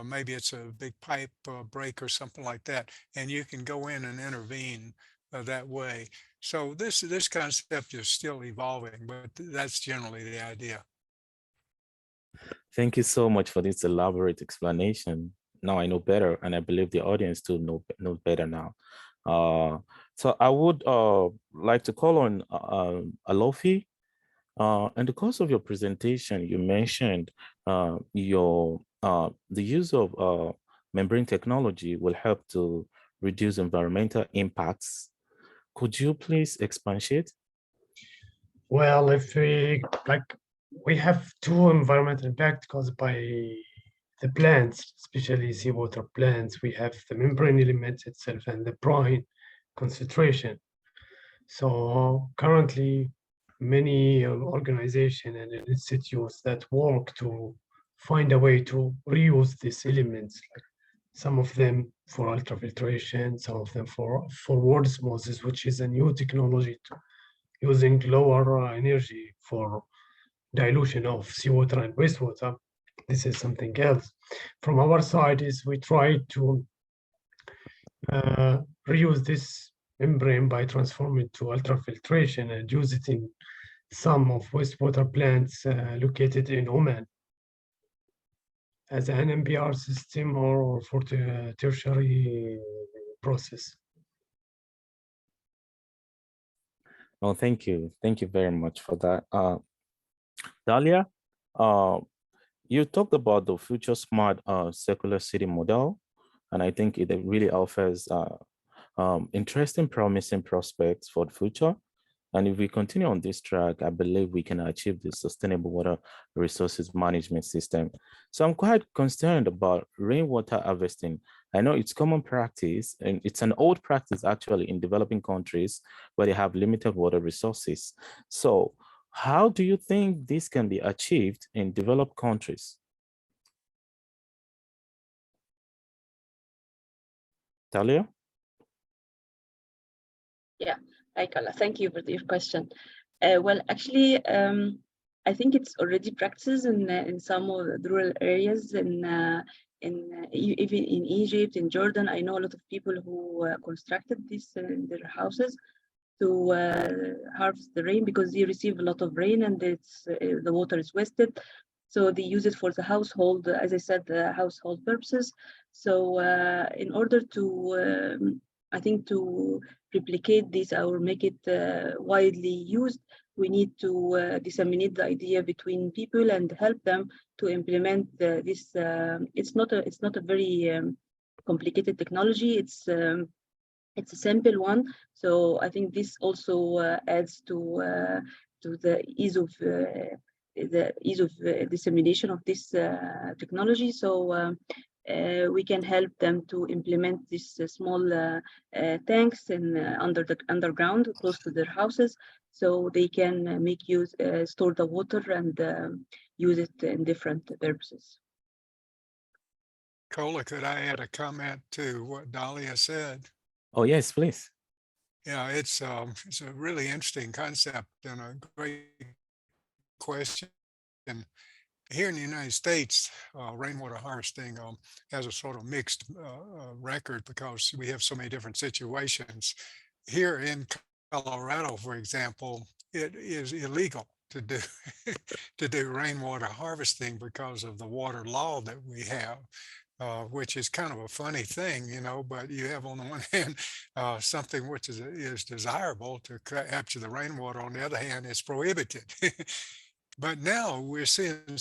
Maybe it's a big pipe break or something like that, and you can go in and intervene that way. So this concept is still evolving, but that's generally the idea. Thank you so much for this elaborate explanation. Now I know better, and I believe the audience too knows better now. So I would like to call on Alofi. In the course of your presentation, you mentioned the use of membrane technology will help to reduce environmental impacts. Could you please expatiate? Well, if we have two environmental impacts caused by the plants, especially seawater plants. We have the membrane element itself and the brine concentration. So currently, many organizations and institutes that work to find a way to reuse these elements, like some of them for ultrafiltration, some of them for word osmosis, which is a new technology using lower energy for dilution of seawater and wastewater. This is something else. From our side is we try to reuse this membrane by transforming to ultrafiltration and use it in some of wastewater plants located in Oman as an MBR system or for the tertiary process. Oh, thank you. Thank you very much for that. Dalia, you talked about the future smart circular city model, and I think it really offers interesting, promising prospects for the future. And if we continue on this track, I believe we can achieve the sustainable water resources management system. So I'm quite concerned about rainwater harvesting. I know it's common practice, and it's an old practice actually in developing countries where they have limited water resources. So how do you think this can be achieved in developed countries? Talia? Yeah, hi, Carla. Thank you for your question. Well, actually, I think it's already practiced in some of the rural areas even in Egypt, in Jordan. I know a lot of people who constructed this in their houses to harvest the rain because they receive a lot of rain and it's the water is wasted. So they use it for the household, as I said, the household purposes. So in order to, I think to replicate this or make it widely used, we need to disseminate the idea between people and help them to implement this. It's not a very complicated technology. It's a simple one. So I think this also adds to the ease of dissemination of this technology. So we can help them to implement these small tanks in underground close to their houses, so they can make use store the water and use it in different purposes. Cola, could I add a comment to what Dalia said? Oh, yes, please. Yeah, it's a really interesting concept and a great question. here in the United States, rainwater harvesting has a sort of mixed record because we have so many different situations. Here in Colorado, for example, it is illegal to do to do rainwater harvesting because of the water law that we have. Which is kind of a funny thing, you know, but you have on the one hand something which is desirable to capture the rainwater. On the other hand, it's prohibited. But now we're seeing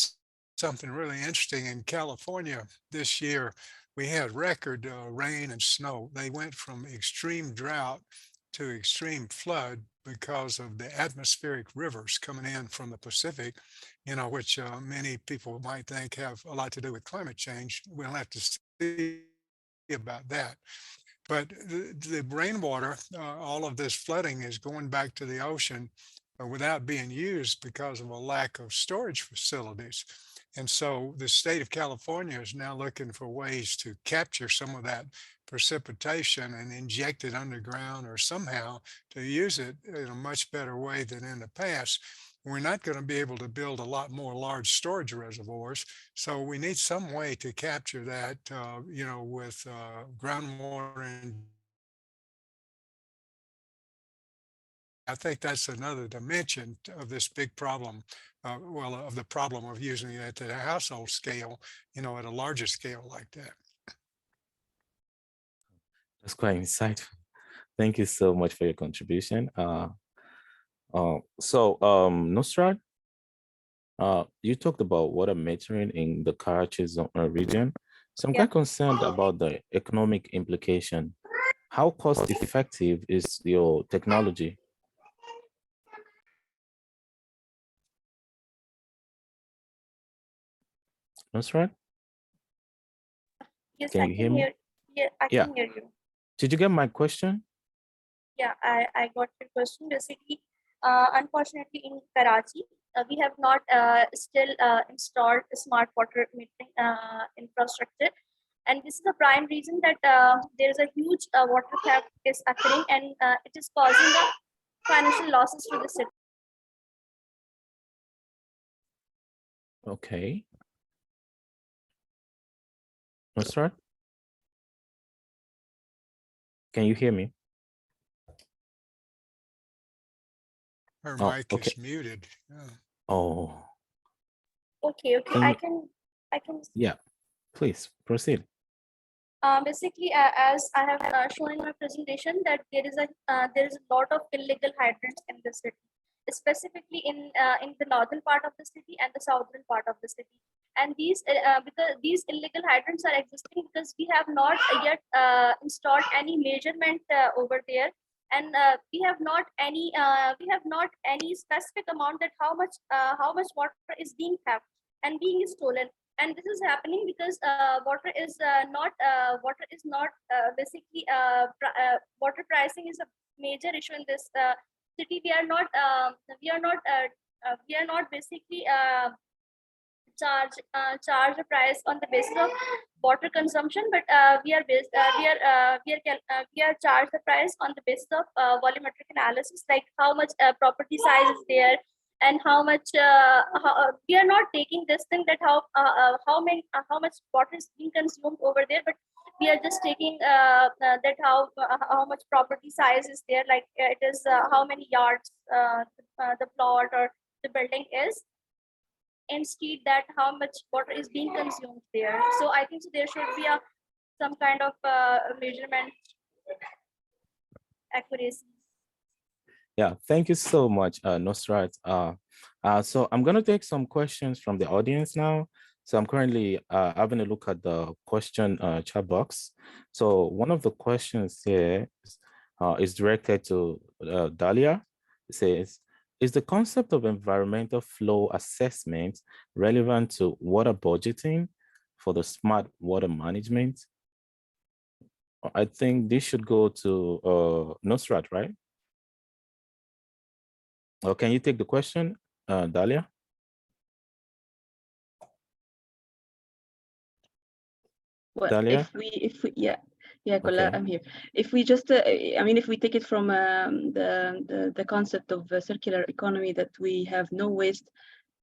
something really interesting in California this year. We had record rain and snow. They went from extreme drought to extreme flood because of the atmospheric rivers coming in from the Pacific, you know, which many people might think have a lot to do with climate change. We'll have to see about that. But the rainwater, all of this flooding is going back to the ocean without being used because of a lack of storage facilities. And so the state of California is now looking for ways to capture some of that precipitation and inject it underground or somehow to use it in a much better way than in the past. We're not going to be able to build a lot more large storage reservoirs. So we need some way to capture that, you know, with groundwater. And I think that's another dimension of this big problem, well, of the problem of using it at a household scale, you know, at a larger scale like that. That's quite insightful. Thank you so much for your contribution. Nusrat, you talked about water metering in the Karachi region. So I'm quite concerned about the economic implication. How cost effective is your technology? Nusrat? Yes, Can you hear me? Yeah, I can hear you. Did you get my question? Yeah, I got your question. Basically, unfortunately, in Karachi, we have not still installed a smart water metering infrastructure. And this is the prime reason that there is a huge water theft is occurring, and it is causing financial losses to the city. Okay. Nusrat? Can you hear me? Her mic is muted. Oh. Okay. I can. Yeah, please proceed. Basically, as I have shown in my presentation, that there is a lot of illegal hydrants in the city, specifically in the northern part of the city and the southern part of the city. And because these illegal hydrants are existing because we have not yet installed any measurement over there, and we have not any specific amount that how much water is being theft and being stolen. And this is happening because water is not basically water pricing is a major issue in this city. We are not basically charge a price on the basis of water consumption, but we are charged the price on the basis of volumetric analysis, like how much property size is there, and how much we are not taking this thing that how much water is being consumed over there, but we are just taking that how much property size is there, like it is how many yards the plot or the building is, instead that how much water is being consumed there. So I think so there should be some kind of measurement accuracy. Yeah, thank you so much, Nusrat. So I'm going to take some questions from the audience now. So I'm currently having a look at the question chat box. So one of the questions here is directed to Dalia. It says, is the concept of environmental flow assessment relevant to water budgeting for the smart water management? I think this should go to Nusrat, right? Or can you take the question, Dalia? Well, Dalia? if we yeah, Kola, Okay. I'm here. If we just, I mean, if we take it from the concept of circular economy, that we have no waste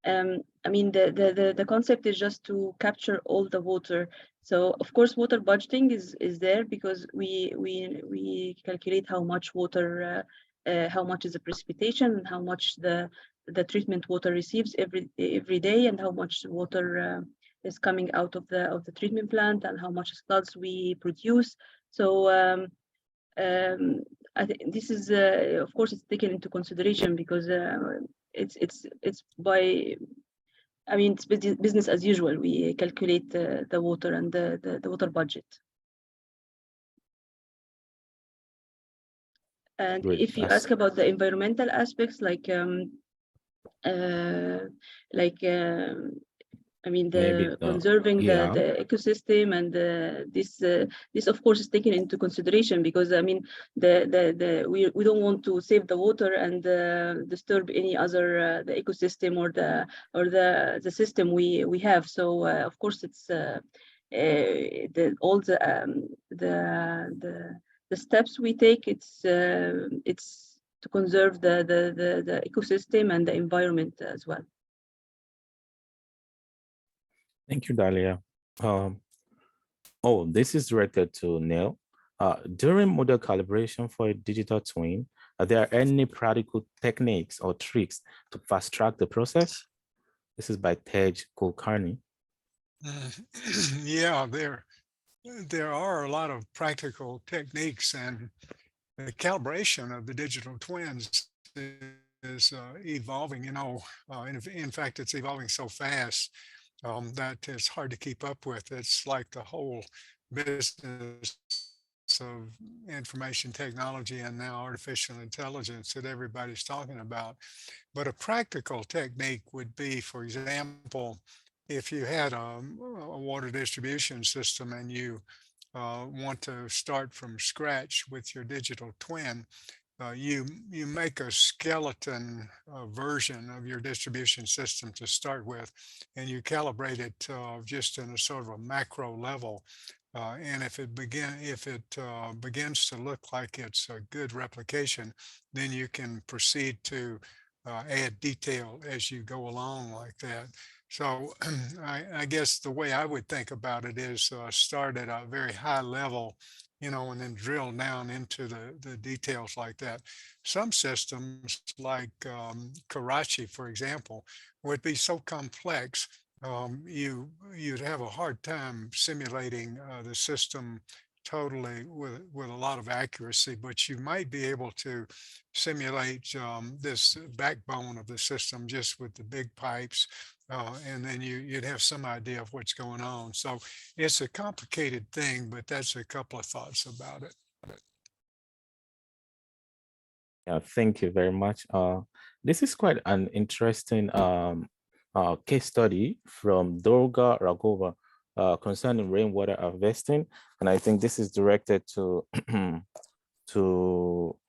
I mean, the concept is just to capture all the water. So of course, water budgeting is there because we calculate how much water, how much is the precipitation, and how much the treatment water receives every day, and how much water is coming out of the treatment plant, and how much sludge we produce. So I think this is, of course, it's taken into consideration because it's by, I mean, it's business as usual. We calculate the water and the water budget. And Great. if you ask about the environmental aspects, like I mean, conserving the ecosystem, and this of course is taken into consideration because I mean we don't want to save the water and disturb any other the ecosystem or the system we have. So of course it's all the steps we take. It's to conserve the ecosystem and the environment as well. Thank you, Dalia. This is directed to Neil. During model calibration for a digital twin, are there any practical techniques or tricks to fast track the process? This is by Tej Kulkarni. Yeah, there are a lot of practical techniques, and the calibration of the digital twins is evolving. In fact, it's evolving so fast that it's hard to keep up with. It's like the whole business of information technology and now artificial intelligence that everybody's talking about. But a practical technique would be, for example, if you had a water distribution system and you want to start from scratch with your digital twin, you make a skeleton version of your distribution system to start with, and you calibrate it just in a sort of a macro level. And if it begins to look like it's a good replication, then you can proceed to add detail as you go along like that. So I guess the way I would think about it is start at a very high level, and then drill down into the details like that. Some systems like Karachi, for example, would be so complex, you'd have a hard time simulating the system totally with a lot of accuracy, but you might be able to simulate this backbone of the system just with the big pipes, and then you'd have some idea of what's going on. So it's a complicated thing, but that's a couple of thoughts about it. Yeah, thank you very much. This is quite an interesting case study from Durga Raghova concerning rainwater harvesting, and I think this is directed to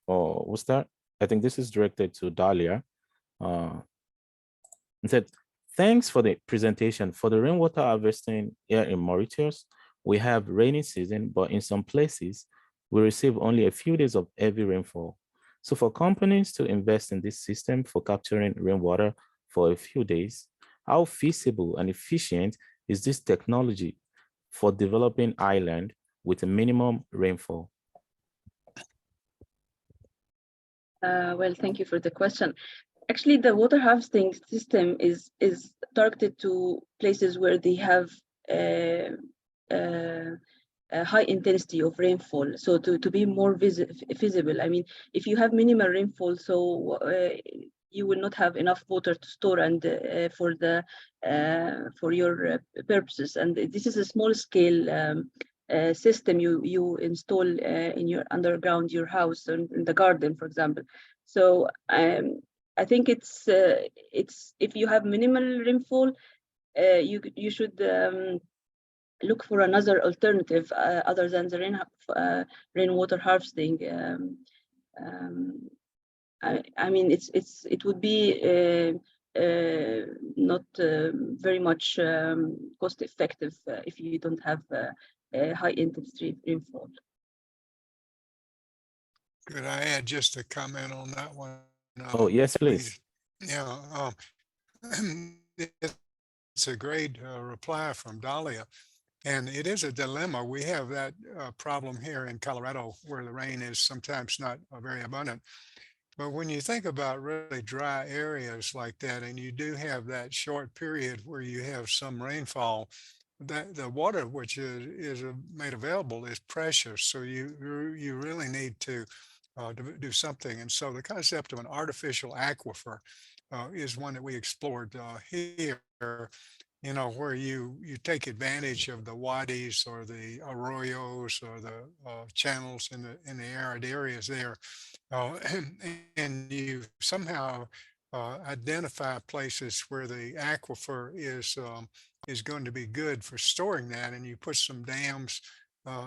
what's that? I think this is directed to Dalia. It said, thanks for the presentation. For the rainwater harvesting here in Mauritius, we have rainy season, but in some places, we receive only a few days of heavy rainfall. So for companies to invest in this system for capturing rainwater for a few days, how feasible and efficient is this technology for developing island with a minimum rainfall? Well, thank you for the question. Actually, the water harvesting system is targeted to places where they have a high intensity of rainfall. So to be more feasible, I mean, if you have minimal rainfall, so you will not have enough water to store and for your purposes. And this is a small scale system you install in your underground, your house, and in the garden, for example. So I think it's if you have minimal rainfall, you should look for another alternative other than the rainwater harvesting. I mean, it would be not very much cost effective if you don't have a high intensity rainfall. Could I add just a comment on that one? Oh, yes, please. Yeah. it's a great reply from Dahlia. And it is a dilemma. We have that problem here in Colorado where the rain is sometimes not very abundant. But when you think about really dry areas like that, and you do have that short period where you have some rainfall, that the water which is made available is precious. So you really need to do something. And so the concept of an artificial aquifer is one that we explored here, where you take advantage of the wadis or the arroyos or the channels in the arid areas there, and, and you somehow identify places where the aquifer is going to be good for storing that, and you put some dams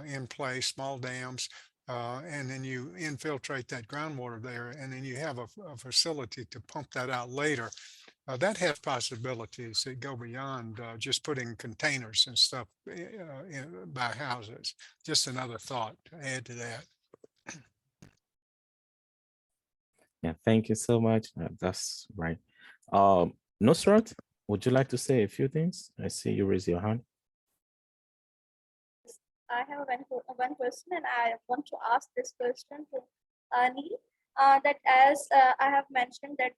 in place, small dams, and then you infiltrate that groundwater there, and then you have a facility to pump that out later. That has possibilities that go beyond just putting containers and stuff by houses. Just another thought to add to that. Yeah, thank you so much. That's right. Nusrat, would you like to say a few things? I see you raise your hand. I have one question, and I want to ask this question to Neil. That as I have mentioned that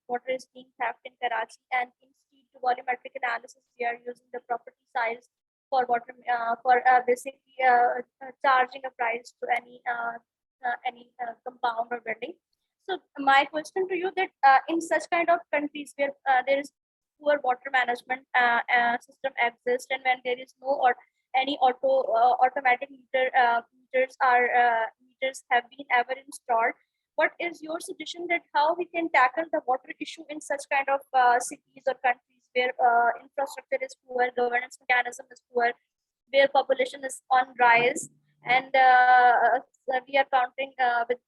water is being tapped in Karachi, and instead to volumetric analysis, we are using the property size for water for basically charging a price to any compound or building. So my question to you that in such kind of countries where there is poor water management system exists, and when there is no or any automatic meters have been ever installed, what is your suggestion that how we can tackle the water issue in such kind of cities or countries where infrastructure is poor, governance mechanism is poor, where population is on rise, and we are counting with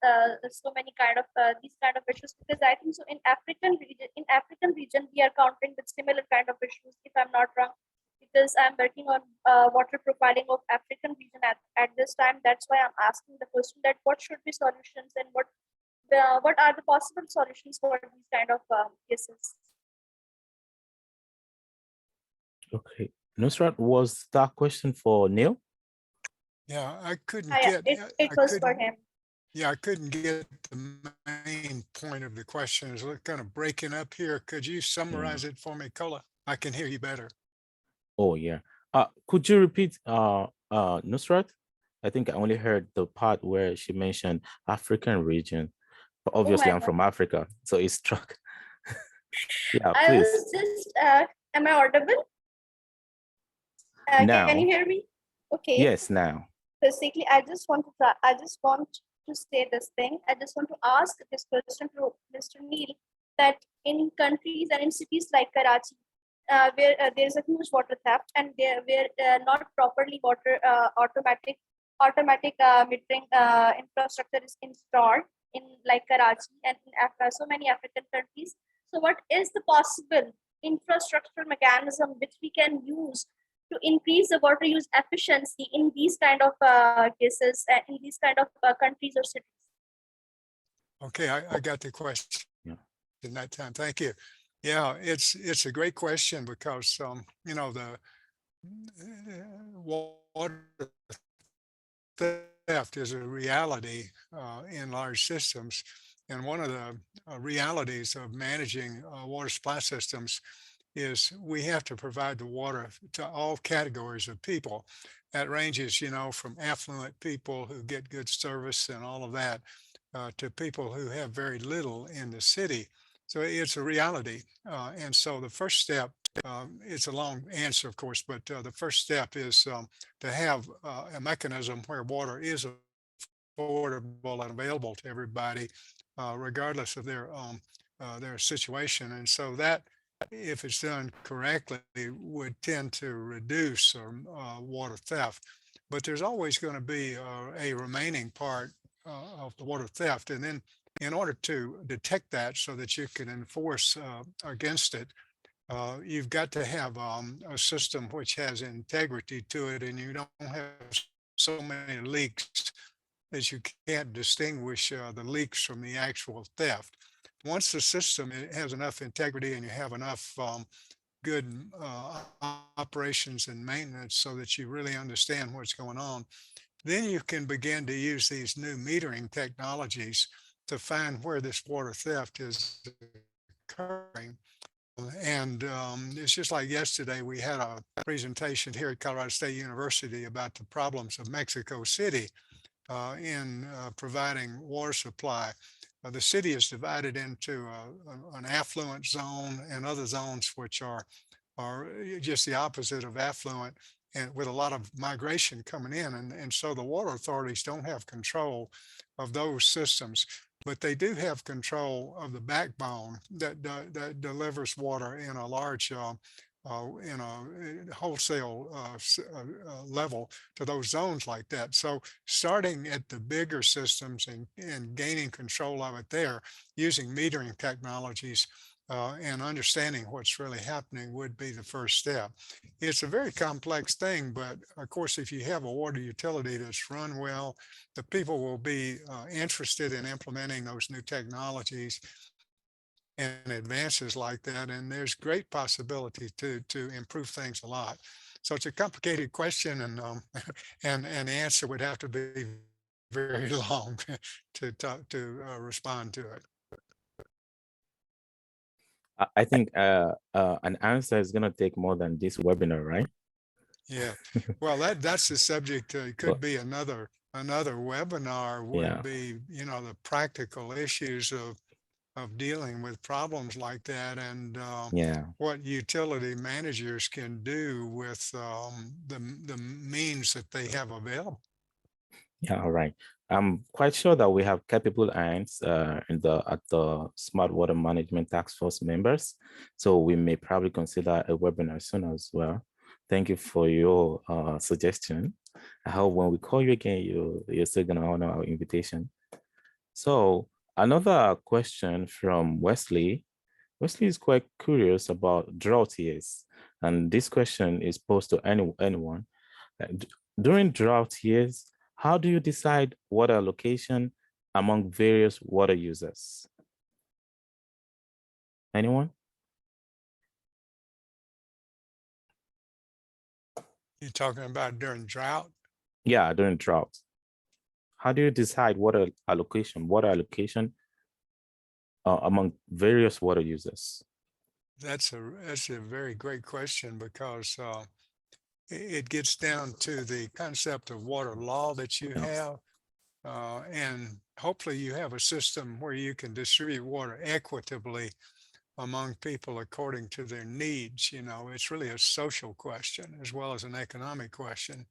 so many kind of these kind of issues? Because I think so in African region we are counting with similar kind of issues, if I'm not wrong, because I'm working on water profiling of African region at this time. That's why I'm asking the question that what should be solutions, and what are the possible solutions for these kind of cases. Okay, Nusrat, was that question for Neil? Yeah, I couldn't Yeah, get it was for him. Yeah, I couldn't get the main point of the question. It's kind of breaking up here. Could you summarize it for me, Kola? I can hear you better. Oh yeah. Could you repeat Nusrat? I think I only heard the part where she mentioned African region. But obviously I'm from Africa, so it struck. Yeah, I please. was just am I audible? Now. Can you hear me? Okay. Yes, now. Basically, I just want to say this thing. I just want to ask this question to Mr. Neil, that in countries and in cities like Karachi, where there is a huge water theft, and where not properly water automatic metering infrastructure is installed in like Karachi and in so many African countries. So what is the possible infrastructure mechanism which we can use to increase the water use efficiency in these kind of cases, in these kind of countries or cities? Okay, I got the question in that time. Thank you. Yeah, it's a great question because the water theft is a reality in large systems, and one of the realities of managing water supply systems is we have to provide the water to all categories of people. That ranges, from affluent people who get good service and all of that to people who have very little in the city. So it's a reality. And so the first step, it's a long answer, of course, but the first step is to have a mechanism where water is affordable and available to everybody, regardless of their situation. And so that, if it's done correctly, would tend to reduce water theft. But there's always going to be a remaining part of the water theft. And then in order to detect that so that you can enforce against it, you've got to have a system which has integrity to it, and you don't have so many leaks that you can't distinguish the leaks from the actual theft. Once the system has enough integrity and you have enough good operations and maintenance so that you really understand what's going on. Then you can begin to use these new metering technologies to find where this water theft is occurring. And it's just like yesterday, we had a presentation here at Colorado State University about the problems of Mexico City in providing water supply. The city is divided into an affluent zone and other zones which are just the opposite of affluent, and with a lot of migration coming in. And so the water authorities don't have control of those systems, but they do have control of the backbone that delivers water in a large in a wholesale level to those zones like that. So starting at the bigger systems and gaining control of it there using metering technologies and understanding what's really happening would be the first step. It's a very complex thing, but of course, if you have a water utility that's run well, the people will be interested in implementing those new technologies and advances like that. And there's great possibility to improve things a lot. So it's a complicated question, and and the answer would have to be very long to respond to it. I think an answer is going to take more than this webinar, right? Yeah, well, that's the subject. It could Well, be another webinar would yeah, be, you know, the practical issues of dealing with problems like that, and yeah, what utility managers can do with the means that they have available. yeah. All right. I'm quite sure that we have capable hands at the Smart Water Management Task Force members, so we may probably consider a webinar soon as well. Thank you for your suggestion. I hope when we call you again, you're still gonna honor our invitation. So another question from Wesley. Wesley is quite curious about drought years, and this question is posed to anyone. During drought years, how do you decide water allocation among various water users? Anyone? You're talking about during drought? Yeah, during drought. How do you decide water allocation among various water users? That's a very great question, because it gets down to the concept of water law that you Yeah. have. And hopefully you have a system where you can distribute water equitably among people according to their needs. You know, it's really a social question as well as an economic question.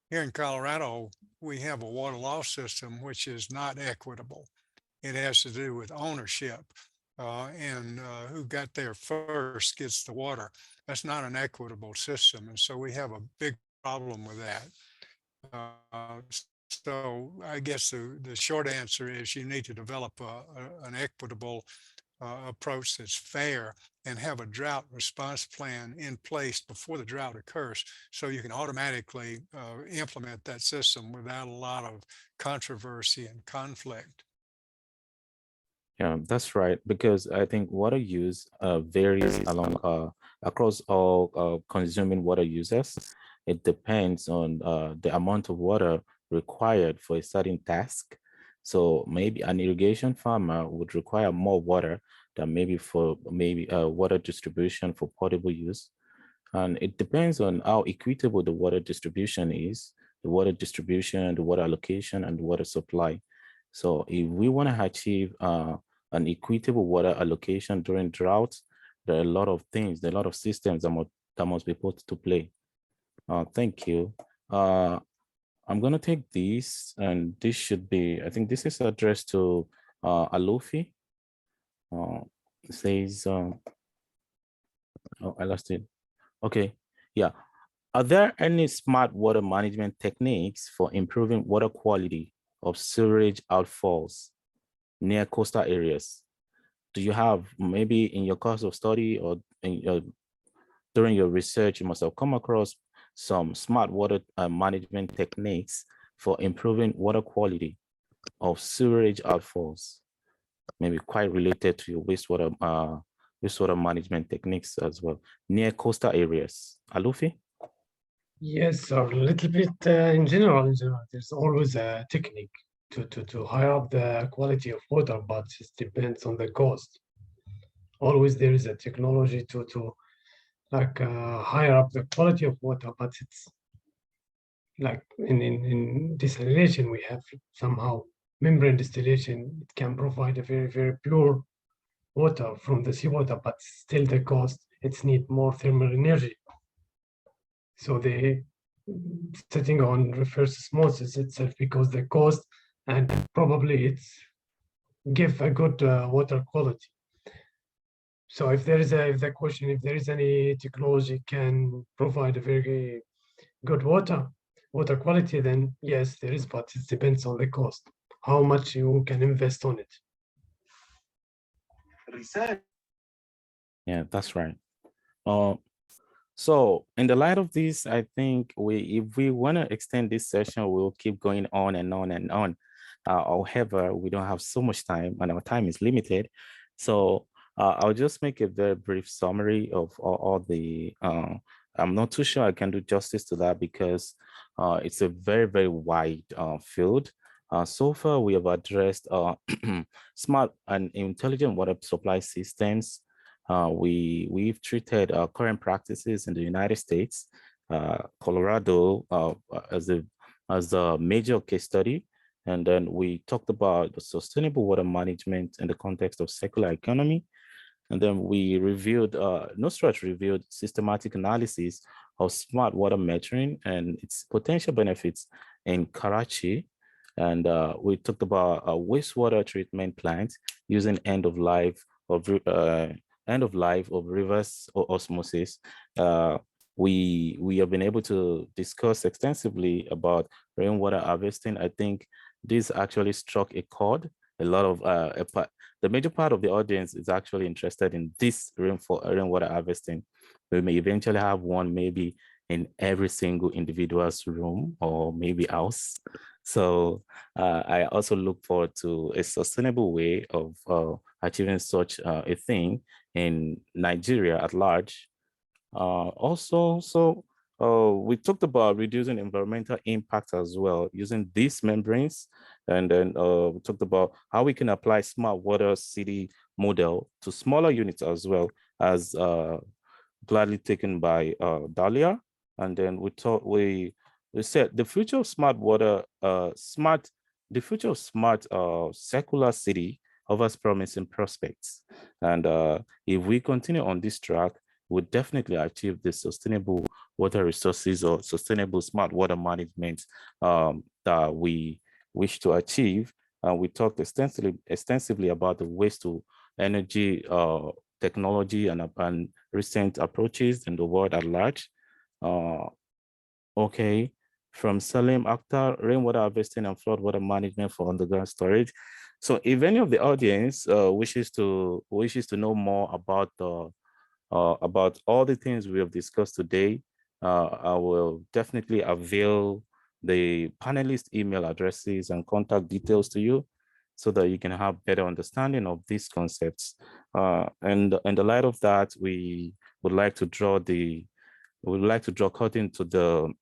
Here in Colorado, we have a water law system which is not equitable. It has to do with ownership, and who got there first gets the water. That's not an equitable system. And so we have a big problem with that. So I guess the short answer is you need to develop an equitable approach that's fair, and have a drought response plan in place before the drought occurs, so you can automatically implement that system without a lot of controversy and conflict. Yeah, that's right. Because I think water use varies across all consuming water users. It depends on the amount of water required for a certain task. So maybe an irrigation farmer would require more water than maybe for water distribution for potable use. And it depends on how equitable the water distribution is, the water distribution, the water allocation, and the water supply. So if we want to achieve an equitable water allocation during droughts, there are a lot of things, there are a lot of systems that must be put to play. Thank you. I'm going to take this, and this should be, I think this is addressed to Alufi. It says, oh, I lost it. Okay, yeah. Are there any smart water management techniques for improving water quality of sewage outfalls near coastal areas? Do you have, maybe in your course of study or during your research, you must have come across some smart water management techniques for improving water quality of sewerage outfalls, maybe quite related to your wastewater wastewater management techniques as well near coastal areas. Alufi? Yes, or a little bit in general, there's always a technique to higher up the quality of water, but it depends on the cost. Always there is a technology to like higher up the quality of water, but it's like in distillation, we have somehow membrane distillation. It can provide a very, very pure water from the seawater, but still the cost, it's need more thermal energy. So they setting on reverse osmosis itself because the cost and probably it's give a good water quality. So if there is if the question, if there is any technology can provide a very good water quality, then yes, there is, but it depends on the cost, how much you can invest on it. Research. Yeah, that's right. So in the light of this, I think if we want to extend this session, we'll keep going on and on and on. However, we don't have so much time and our time is limited. So I'll just make a very brief summary of all the, I'm not too sure I can do justice to that because it's a very, very wide field. So far, we have addressed smart and intelligent water supply systems. We've treated current practices in the United States, Colorado as a major case study. And then we talked about the sustainable water management in the context of circular economy. And then we reviewed, Nusrat reviewed systematic analysis of smart water metering and its potential benefits in Karachi. And we talked about a wastewater treatment plant using end of life of reverse osmosis. We have been able to discuss extensively about rainwater harvesting. I think this actually struck a chord. A lot of the major part of the audience is actually interested in this rainwater harvesting. We may eventually have one maybe in every single individual's room or maybe house. So I also look forward to a sustainable way of achieving such a thing in Nigeria at large. We talked about reducing environmental impact as well using these membranes. And then we talked about how we can apply smart water city model to smaller units as well, as gladly taken by Dahlia. And then we said the future of smart water, circular city offers promising prospects. And if we continue on this track, we'll definitely achieve the sustainable water resources or sustainable smart water management that we wish to achieve. We talked extensively about the waste to energy technology and recent approaches in the world at large. Okay, from Salim Akhtar, rainwater harvesting and flood water management for underground storage. So if any of the audience wishes to know more about all the things we have discussed today, I will definitely avail the panelist email addresses and contact details to you so that you can have better understanding of these concepts. And in the light of that, we would like to draw curtain to the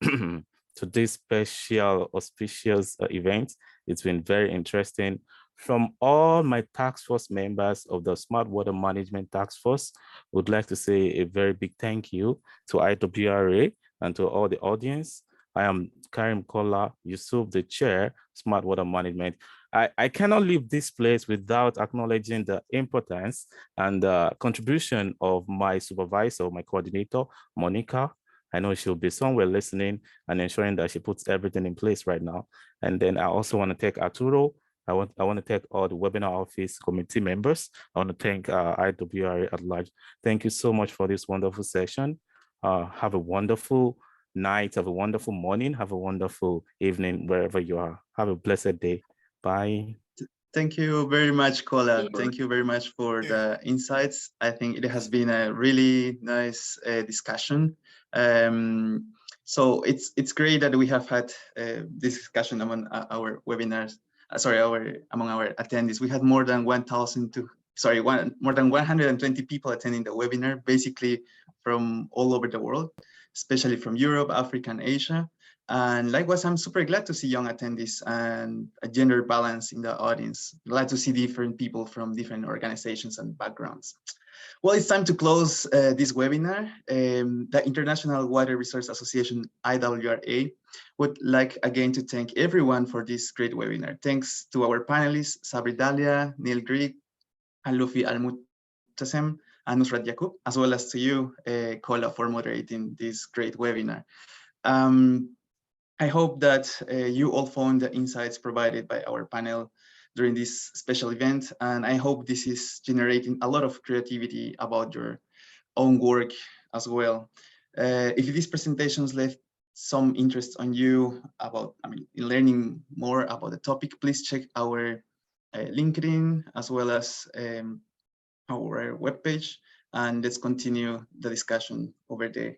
to this special auspicious event. It's been very interesting. From all my task force members of the Smart Water Management Task Force, would like to say a very big thank you to IWRA and to all the audience. I am Karim Kola Yusuf, the chair, Smart Water Management. I cannot leave this place without acknowledging the importance and the contribution of my supervisor, my coordinator, Monica. I know she'll be somewhere listening and ensuring that she puts everything in place right now. And then I also want to thank Arturo. I want to thank all the webinar office committee members. I want to thank IWRA at large. Thank you so much for this wonderful session. Have a wonderful night, have a wonderful morning, have a wonderful evening wherever you are. Have a blessed day. Bye. Thank you very much, Kola. Thank you very much for the insights. I think it has been a really nice discussion. So it's great that we have had this discussion among our webinars. Among our attendees. We had more than 1,200 more than 120 people attending the webinar, basically from all over the world, especially from Europe, Africa, and Asia. And likewise, I'm super glad to see young attendees and a gender balance in the audience. Glad to see different people from different organizations and backgrounds. Well, it's time to close this webinar. The International Water Resource Association, IWRA, would like again to thank everyone for this great webinar. Thanks to our panelists, Sabri Dalia, Neil Grieg, and Lufi Al-Mutasem, and Nusrat Yaqub, as well as to you, Kola, for moderating this great webinar. I hope that you all found the insights provided by our panel during this special event, and I hope this is generating a lot of creativity about your own work as well. If these presentations left some interest on you about, in learning more about the topic, please check our LinkedIn as well as our webpage, and let's continue the discussion over there.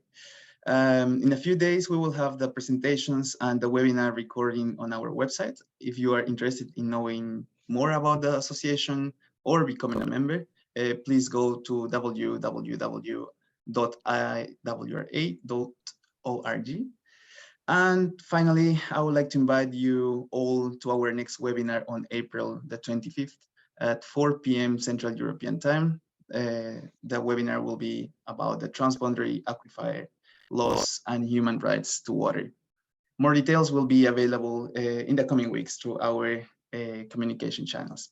In a few days, we will have the presentations and the webinar recording on our website. If you are interested in knowing more about the association or becoming a member, please go to www.iwra.org. And finally, I would like to invite you all to our next webinar on April the 25th at 4 p.m. Central European Time. The webinar will be about the transboundary aquifer laws and human rights to water. More details will be available in the coming weeks through our communication channels.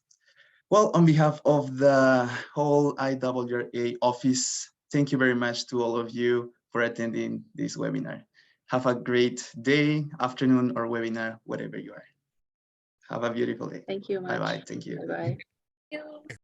Well, on behalf of the whole IWRA office, thank you very much to all of you for attending this webinar. Have a great day, afternoon, or webinar, whatever you are. Have a beautiful day. Thank you much. Bye-bye. Thank you. Bye-bye. Thank you.